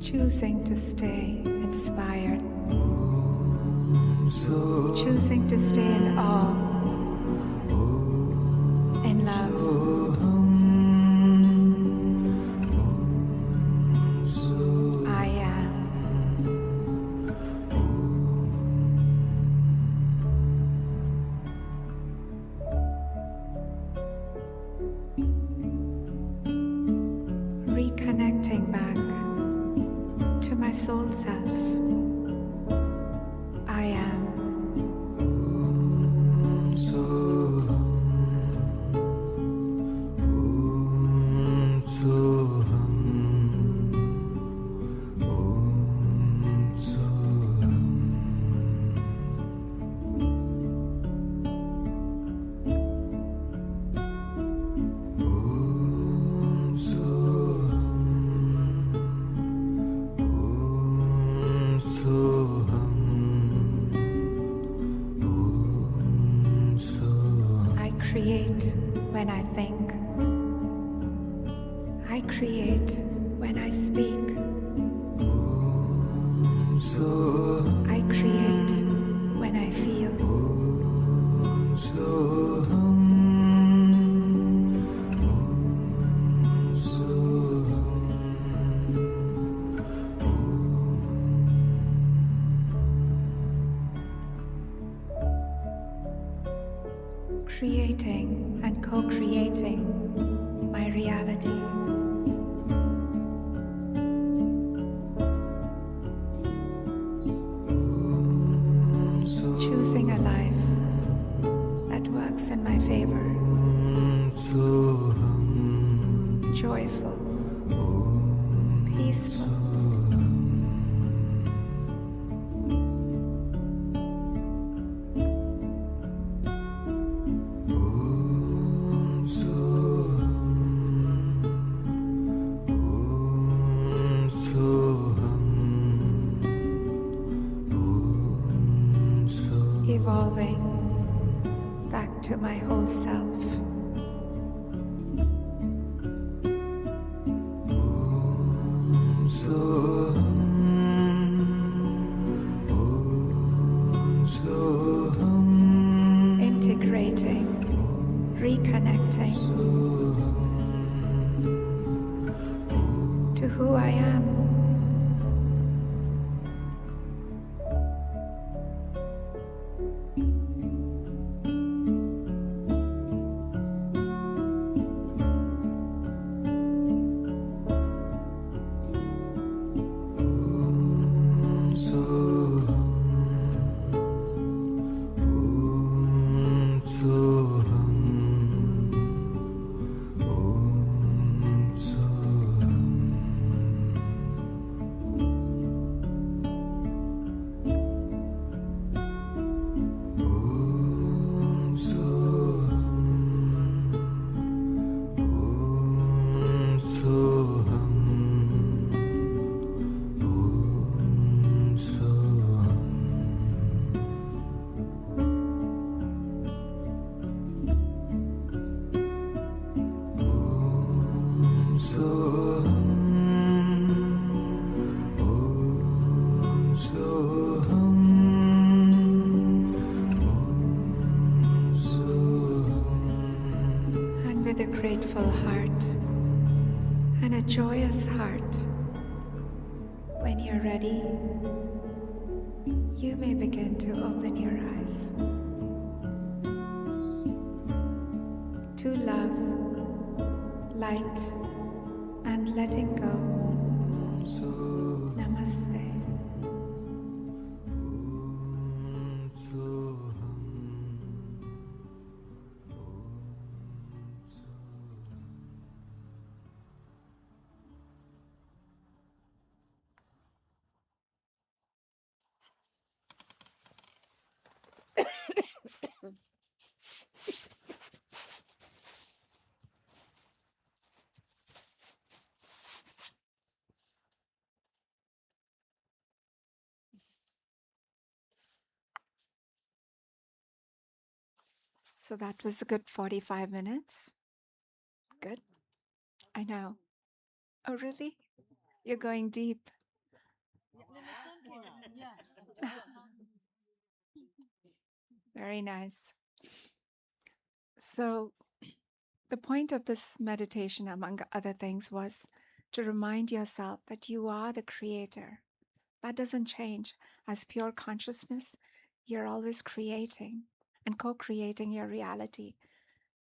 Choosing to stay inspired, choosing to stay in awe, in love. I am. Reconnecting back to my soul self. I am. when I think. I create when I speak. I create when I feel. Creating and co-creating my reality. Choosing a life that works in my favor. Joyful, peaceful. Evolving back to my whole self. Integrating, reconnecting to who I am. And with a grateful heart and a joyous heart, when you're ready, you may begin to open your eyes to love, light, and letting go. Namaste. So that was a good 45 minutes. Good. I know. Oh, really? You're going deep. Yeah, and then the sun came out. Very nice. So, the point of this meditation, among other things, was to remind yourself that you are the creator. That doesn't change. As pure consciousness, you're always creating and co creating your reality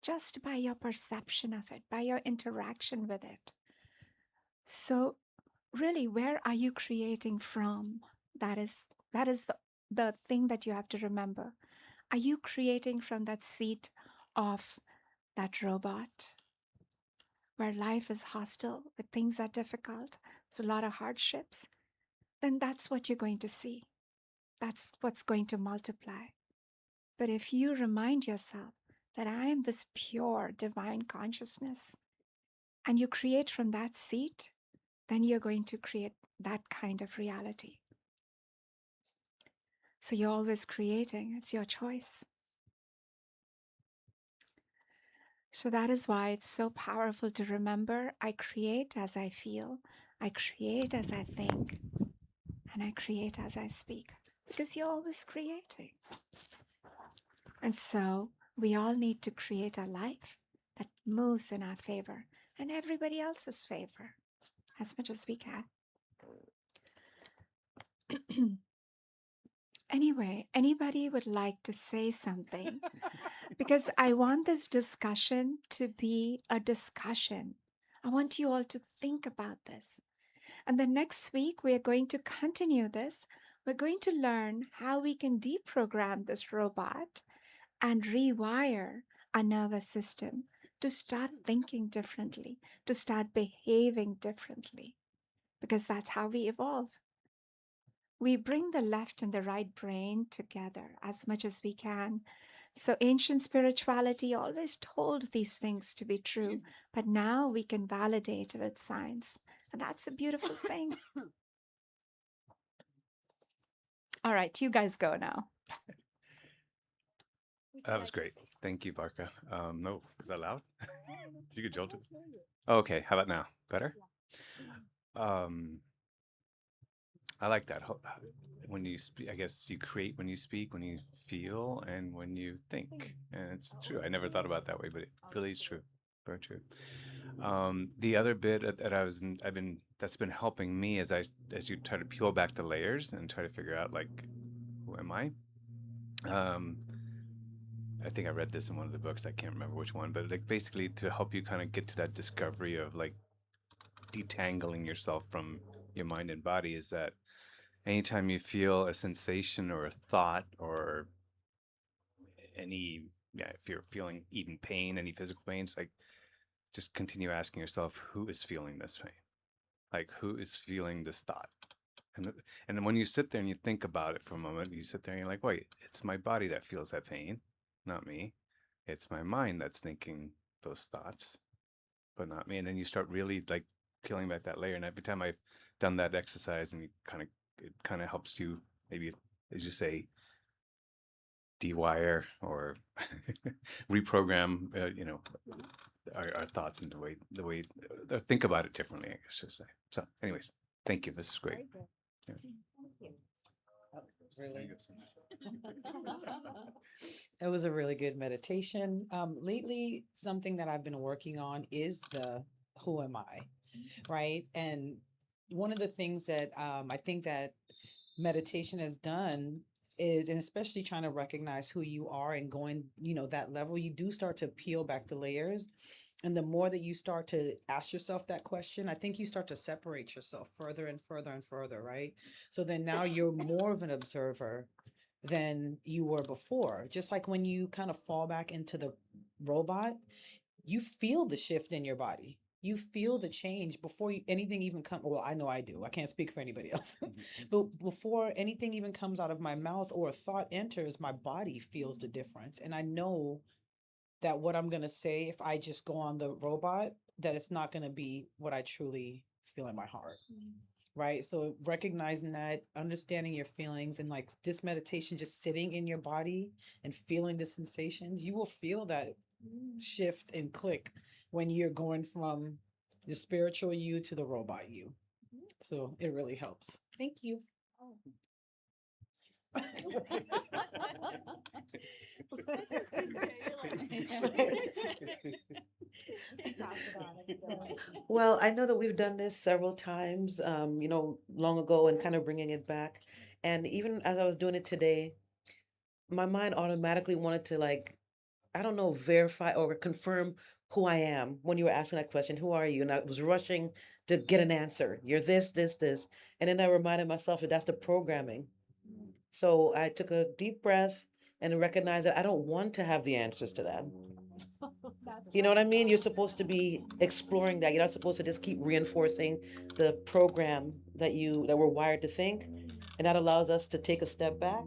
just by your perception of it, by your interaction with it. So, really, where are you creating from? That is the thing that you have to remember. Are you creating from that seat of that robot where life is hostile, where things are difficult, there's a lot of hardships? Then that's what you're going to see. That's what's going to multiply. But if you remind yourself that I am this pure divine consciousness and you create from that seat, then you're going to create that kind of reality. So you're always creating, it's your choice. So that is why it's so powerful to remember I create as I feel, I create as I think, and I create as I speak. Because you're always creating. And so we all need to create a life that moves in our favor and everybody else's favor as much as we can. Anyway, anybody would like to say something? Because I want this discussion to be a discussion. I want you all to think about this. And then next week, we are going to continue this. We're going to learn how we can deprogram this robot and rewire our nervous system to start thinking differently, to start behaving differently, because that's how we evolve. We bring the left and the right brain together as much as we can. So ancient spirituality always told these things to be true, but now we can validate it with science. And that's a beautiful thing. All right, you guys go now. That was great. Thank you, Barkha. No, is that loud? Did you get jolted? Oh, okay. How about now? Better? I like that. When you speak, I guess you create when you speak, when you feel, and when you think. And it's true. I never thought about it that way, but it really is true. Very true. The other bit that that's been helping me as you try to peel back the layers and try to figure out like, who am I? I think I read this in one of the books. I can't remember which one, but like basically to help you kind of get to that discovery of like detangling yourself from your mind and body is that anytime you feel a sensation or a thought or if you're feeling even pain, any physical pain, it's like just continue asking yourself, who is feeling this pain? Like, who is feeling this thought? And then when you sit there and you think about it for a moment, you sit there and you're like, wait, it's my body that feels that pain, not me. It's my mind that's thinking those thoughts, but not me. And then you start really like peeling back that layer. And every time I've done that exercise, and it kind of helps you maybe, as you say, dewire or reprogram, our thoughts into the way think about it differently, I guess to say. So, anyways, thank you. This is great. Yeah. Thank you. Really. It was a really good meditation. Lately, something that I've been working on is the who am I, right? And one of the things that I think that meditation has done is, and especially trying to recognize who you are and going, that level, you do start to peel back the layers. And the more that you start to ask yourself that question, I think you start to separate yourself further and further and further, right? So then now you're more of an observer than you were before. Just like when you kind of fall back into the robot, you feel the shift in your body. You feel the change before anything even comes. Well, I know I do. I can't speak for anybody else. But before anything even comes out of my mouth or a thought enters, my body feels the difference. And I know that what I'm going to say, if I just go on the robot, that it's not going to be what I truly feel in my heart. Right. So recognizing that, understanding your feelings, and like this meditation, just sitting in your body and feeling the sensations, you will feel that shift and click when you're going from the spiritual you to the robot you. So it really helps. Thank you. Well, I know that we've done this several times, long ago, and kind of bringing it back. And even as I was doing it today, my mind automatically wanted to, like, I don't know, verify or confirm who I am when you were asking that question, who are you? And I was rushing to get an answer. You're this, this, this. And then I reminded myself that that's the programming. So I took a deep breath and recognized that I don't want to have the answers to that. You know what I mean? You're supposed to be exploring that. You're not supposed to just keep reinforcing the program that we're wired to think. And that allows us to take a step back.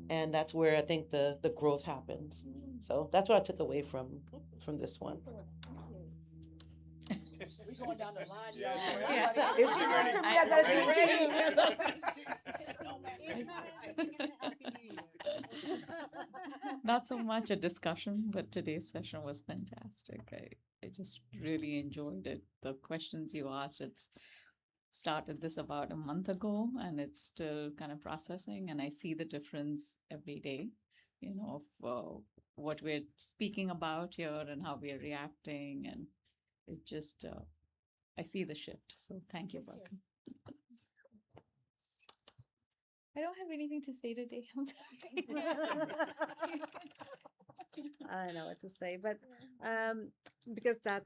And that's where I think the growth happens. So that's what I took away from this one. We're going down the line, y'all. Yeah. If she did it to me, I gotta do it to you. Amen. Happy New Year. Not so much a discussion, but today's session was fantastic. I just really enjoyed it. The questions you asked, it's started this about a month ago and it's still kind of processing, and I see the difference every day, of what we're speaking about here and how we're reacting, and it just I see the shift. So thank you, Barkha. I don't have anything to say today. I'm sorry. I don't know what to say, but because that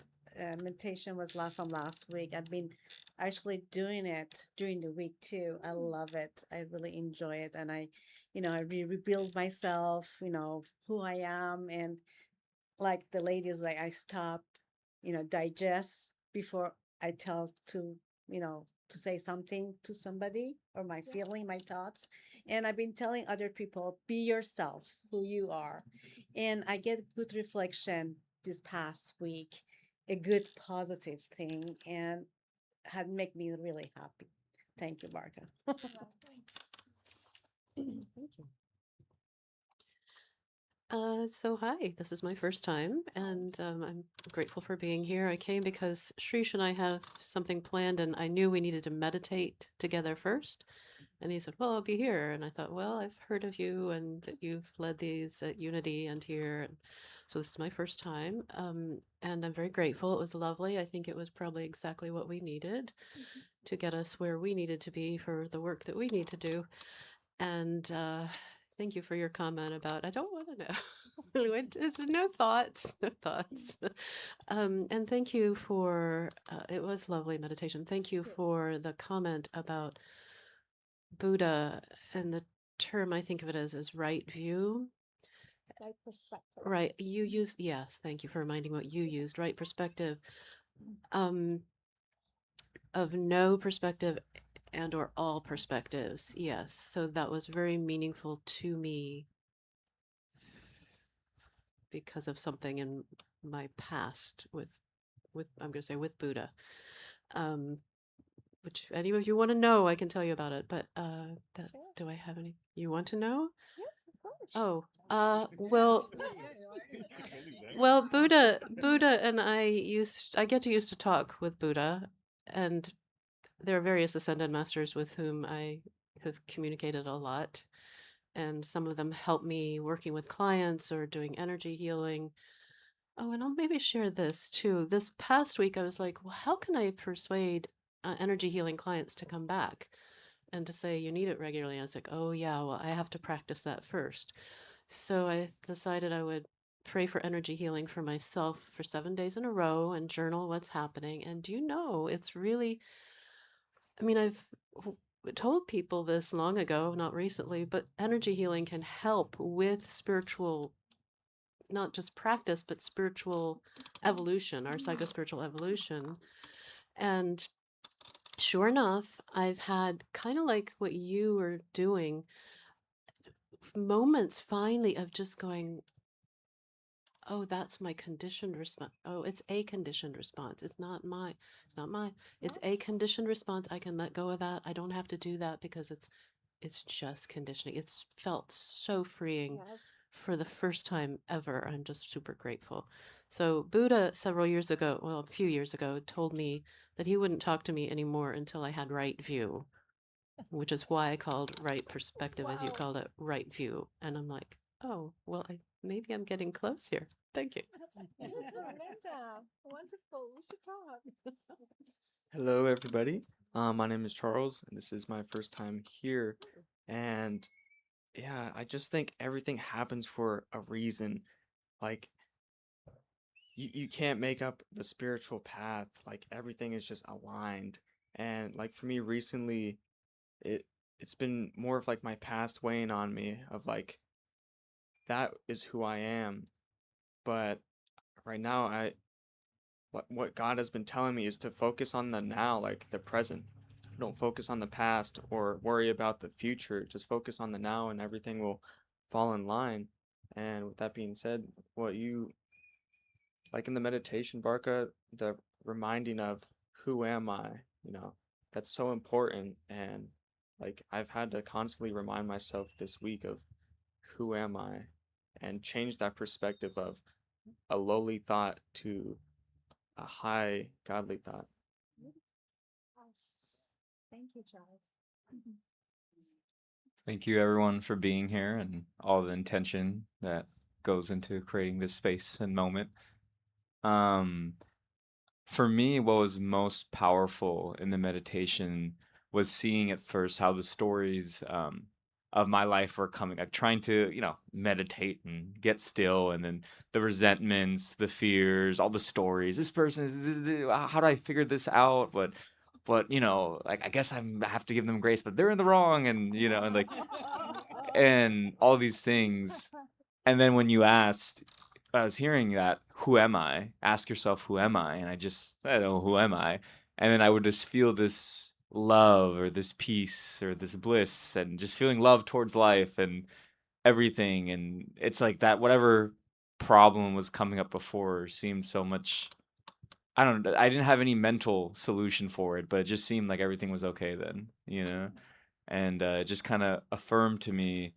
meditation was from last week, I've been actually doing it during the week too. I love it. I really enjoy it, and I rebuild myself. Who I am, and like the ladies, like I stop, digest before I tell to say something to somebody, or my feeling, my thoughts. And I've been telling other people, be yourself, who you are. And I get good reflection this past week, a good positive thing, and had make me really happy. Thank you, Barka. Thank you. So hi, this is my first time, and I'm grateful for being here. I came because Shrish and I have something planned, and I knew we needed to meditate together first. And he said, "Well, I'll be here." And I thought, "Well, I've heard of you and that you've led these at Unity and here." And so this is my first time, and I'm very grateful. It was lovely. I think it was probably exactly what we needed to get us where we needed to be for the work that we need to do. And thank you for your comment about I don't want to know. It's no thoughts, no thoughts. And thank you for it was lovely meditation. Thank you for the comment about Buddha, and the term I think of it as right view. Right perspective. Right. You used, yes, thank you for reminding what you used, right perspective. Of no perspective and or all perspectives. Yes. So that was very meaningful to me because of something in my past with I'm going to say with Buddha. Which if any of you want to know, I can tell you about it, but that's Sure. do I have any you want to know? Yes, of course. Oh, well, Buddha and I get to used to talk with Buddha, and there are various ascended masters with whom I have communicated a lot, and some of them help me working with clients or doing energy healing. Oh, and I'll maybe share this too. This past week, I was like, well, how can I persuade energy healing clients to come back and to say you need it regularly? And I was like, oh, yeah, well, I have to practice that first. So I decided I would pray for energy healing for myself for 7 days in a row and journal what's happening. And do you know, it's really, I mean, I've told people this long ago, not recently, but energy healing can help with spiritual, not just practice, but spiritual evolution, our psychospiritual evolution. And sure enough, I've had kind of like what you were doing, moments finally of just going, oh, that's my conditioned response. Oh, it's a conditioned response. It's not my, it's a conditioned response. I can let go of that. I don't have to do that because it's just conditioning. It's felt so freeing Yes. for the first time ever. I'm just super grateful. So Buddha several years ago, well, a few years ago, told me that he wouldn't talk to me anymore until I had right view, which is why I called right perspective, as you Wow. called it, right view. And I'm like, oh, well, maybe I'm getting close here. Thank you. That's beautiful, Linda. Wonderful. We should talk. Hello, everybody. My name is Charles, and this is my first time here. And yeah, I just think everything happens for a reason. Like, you can't make up the spiritual path. Like, everything is just aligned. And like for me recently, it's been more of like my past weighing on me of like that is who I am. But right now, what God has been telling me is to focus on the now, like the present. Don't focus on the past or worry about the future. Just focus on the now and everything will fall in line. And with that being said, what you like in the meditation, Barka, the reminding of who am I, that's so important. And like I've had to constantly remind myself this week of who am I and change that perspective of a lowly thought to a high godly thought. Thank you, Charles. Thank you, everyone, for being here and all the intention that goes into creating this space and moment. Um, for me, what was most powerful in the meditation was seeing at first how the stories of my life were coming, like trying to, meditate and get still, and then the resentments, the fears, all the stories. This person is, how do I figure this out? But like I guess I have to give them grace, but they're in the wrong, and and like and all these things. And then when you asked, I was hearing that, who am I? Ask yourself, who am I? And I don't know, who am I? And then I would just feel this love or this peace or this bliss and just feeling love towards life and everything. And it's like that, whatever problem was coming up before seemed so much, I don't know, I didn't have any mental solution for it, but it just seemed like everything was okay then. And it just kind of affirmed to me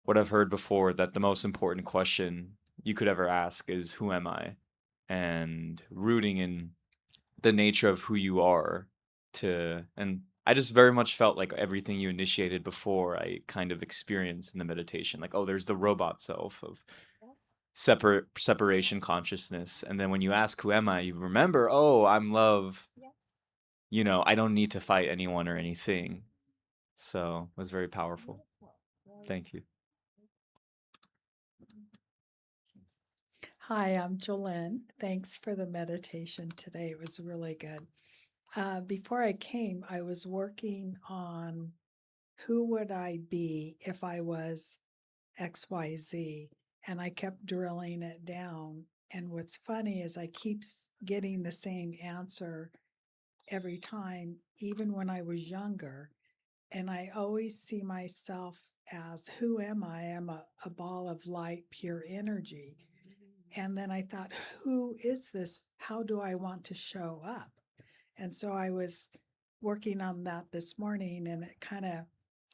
what I've heard before, that the most important question you could ever ask is, who am I? And rooting in the nature of who you are and I just very much felt like everything you initiated before I kind of experienced in the meditation. Like, oh, there's the robot self of separation consciousness. And then when you ask, who am I? You remember, oh, I'm love. I don't need to fight anyone or anything. So it was very powerful. Thank you. Hi, I'm Jolene. Thanks for the meditation today. It was really good. Before I came, I was working on who would I be if I was XYZ, and I kept drilling it down. And what's funny is I keep getting the same answer every time, even when I was younger. And I always see myself as, who am I? I'm a ball of light, pure energy. And then I thought, who is this? How do I want to show up? And so I was working on that this morning, and it kind of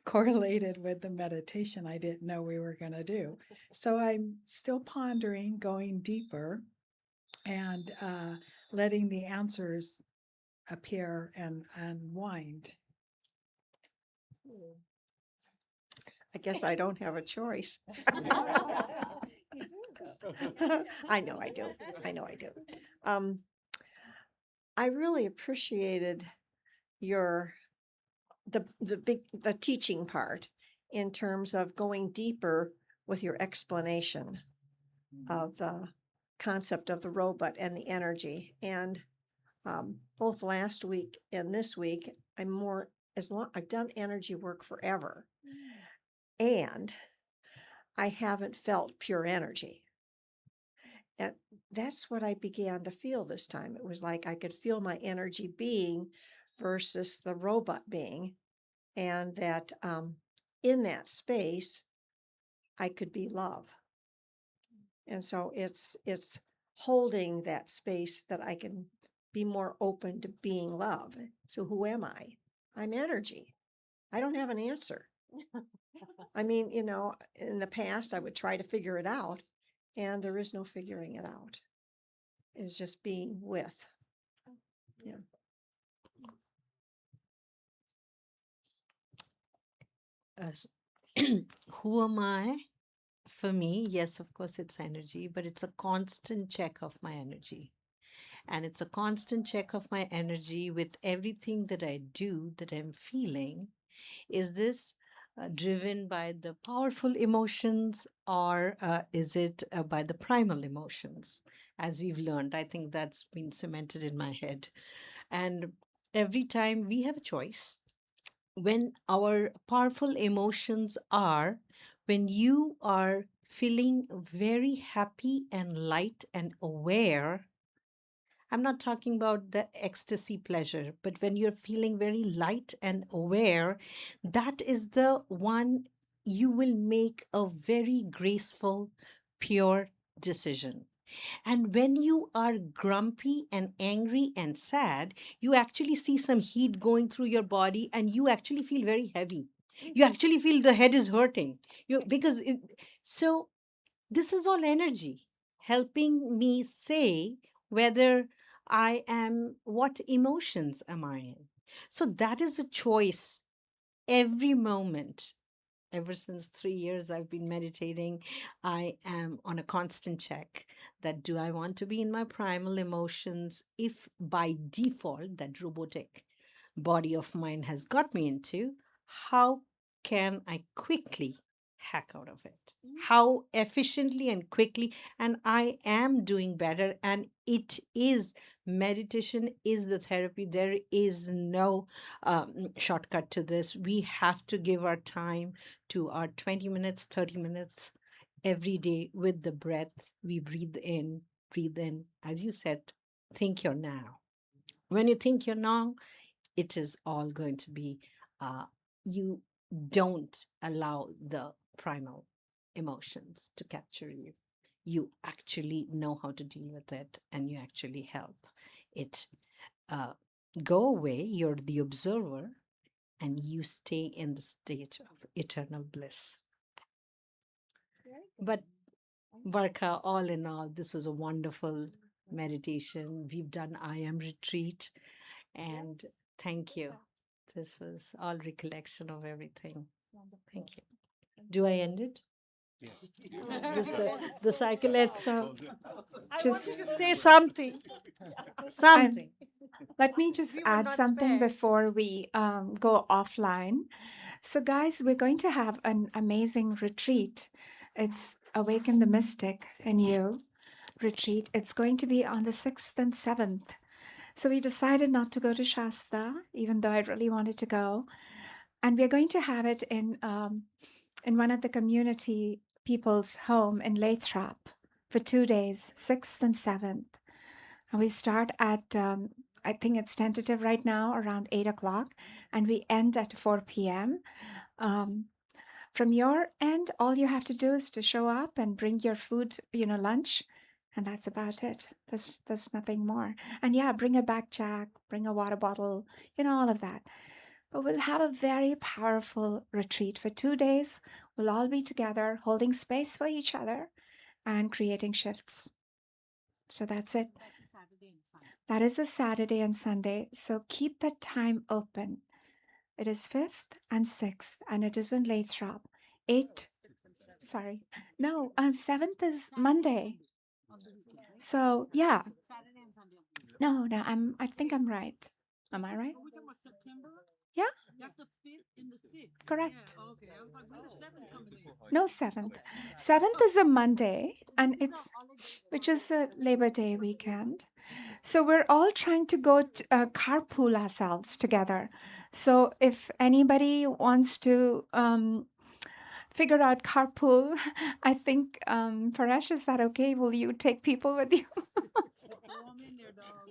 correlated with the meditation I didn't know we were going to do. So I'm still pondering, going deeper, and letting the answers appear and wind. I guess I don't have a choice. I know I do. I know I do. I really appreciated the teaching part in terms of going deeper with your explanation of the concept of the robot and the energy. And both last week and this week, I've done energy work forever, and I haven't felt pure energy. And that's what I began to feel this time. It was like I could feel my energy being versus the robot being, and that in that space, I could be love. And so it's holding that space that I can be more open to being love. So who am I? I'm energy. I don't have an answer. I mean, in the past, I would try to figure it out, and there is no figuring it out. It's just being with. Yeah. Who am I? For me, yes, of course, it's energy, but it's a constant check of my energy. And it's a constant check of my energy with everything that I do, that I'm feeling. Is this driven by the powerful emotions, or is it by the primal emotions? As we've learned, I think that's been cemented in my head. And every time we have a choice, when our powerful emotions are, when you are feeling very happy and light and aware, I'm not talking about the ecstasy pleasure, but when you're feeling very light and aware, that is the one you will make a very graceful, pure decision. And when you are grumpy and angry and sad, you actually see some heat going through your body, and you actually feel very heavy. You actually feel the head is hurting. So This is all energy helping me say whether I am, what emotions am I in. So that is a choice every moment. Ever since 3 years I've been meditating, I am on a constant check that do I want to be in my primal emotions if by default that robotic body of mine has got me into, how can I quickly hack out of it? How efficiently and quickly, and I am doing better. And it is meditation is the therapy. There is no shortcut to this. We have to give our time to our 20 minutes, 30 minutes every day with the breath. We breathe in, as you said, think your now. When you think your now, it is all going to be, you don't allow the primal emotions to capture you. You actually know how to deal with it, and you actually help it uh, go away. You're the observer, and you stay in the state of eternal bliss. But Barkha, all in all, this was a wonderful meditation. We've done I Am retreat, and thank you. This was all recollection of everything. Thank you. Do I end it? The cycle. Let's. I want Just you to say something. and Something. let me just We were add not something spared. before we go offline. So, guys, we're going to have an amazing retreat. It's Awaken the Mystic in You retreat. It's going to be on the 6th and 7th. So, we decided not to go to Shasta, even though I really wanted to go. And we're going to have it in one of the community people's home in Lathrop for 2 days, 6th and 7th. And we start at, I think it's tentative right now, around 8 o'clock, and we end at 4 p.m. Um, from your end, all you have to do is to show up and bring your food, lunch, and that's about it. There's nothing more. And yeah, bring a backpack, bring a water bottle, all of that. But we'll have a very powerful retreat for 2 days. We'll all be together, holding space for each other and creating shifts. So that's it. That is a Saturday and Sunday. So keep that time open. It is 5th and 6th, and it is in Lathrop. 8, sorry. No, 7th is Monday. So yeah. No, I think I'm right. Am I right? Yeah, That's the 5th and the 6th. correct. Okay, I was like, where the 7th coming in? No, 7th. 7th is a Monday, and which is a Labor Day weekend. So we're all trying to go carpool ourselves together. So if anybody wants to figure out carpool, I think, Paresh, is that okay? Will you take people with you?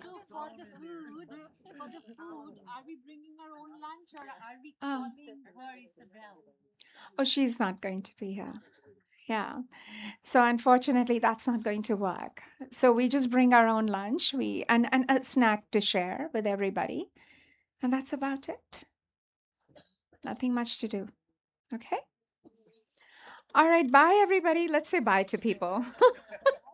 So for the food, are we bringing our own lunch or are we Oh. calling her Isabel? Oh, she's not going to be here. Yeah. So unfortunately, that's not going to work. So we just bring our own lunch, and a snack to share with everybody, and that's about it. Nothing much to do. Okay. All right. Bye, everybody. Let's say bye to people.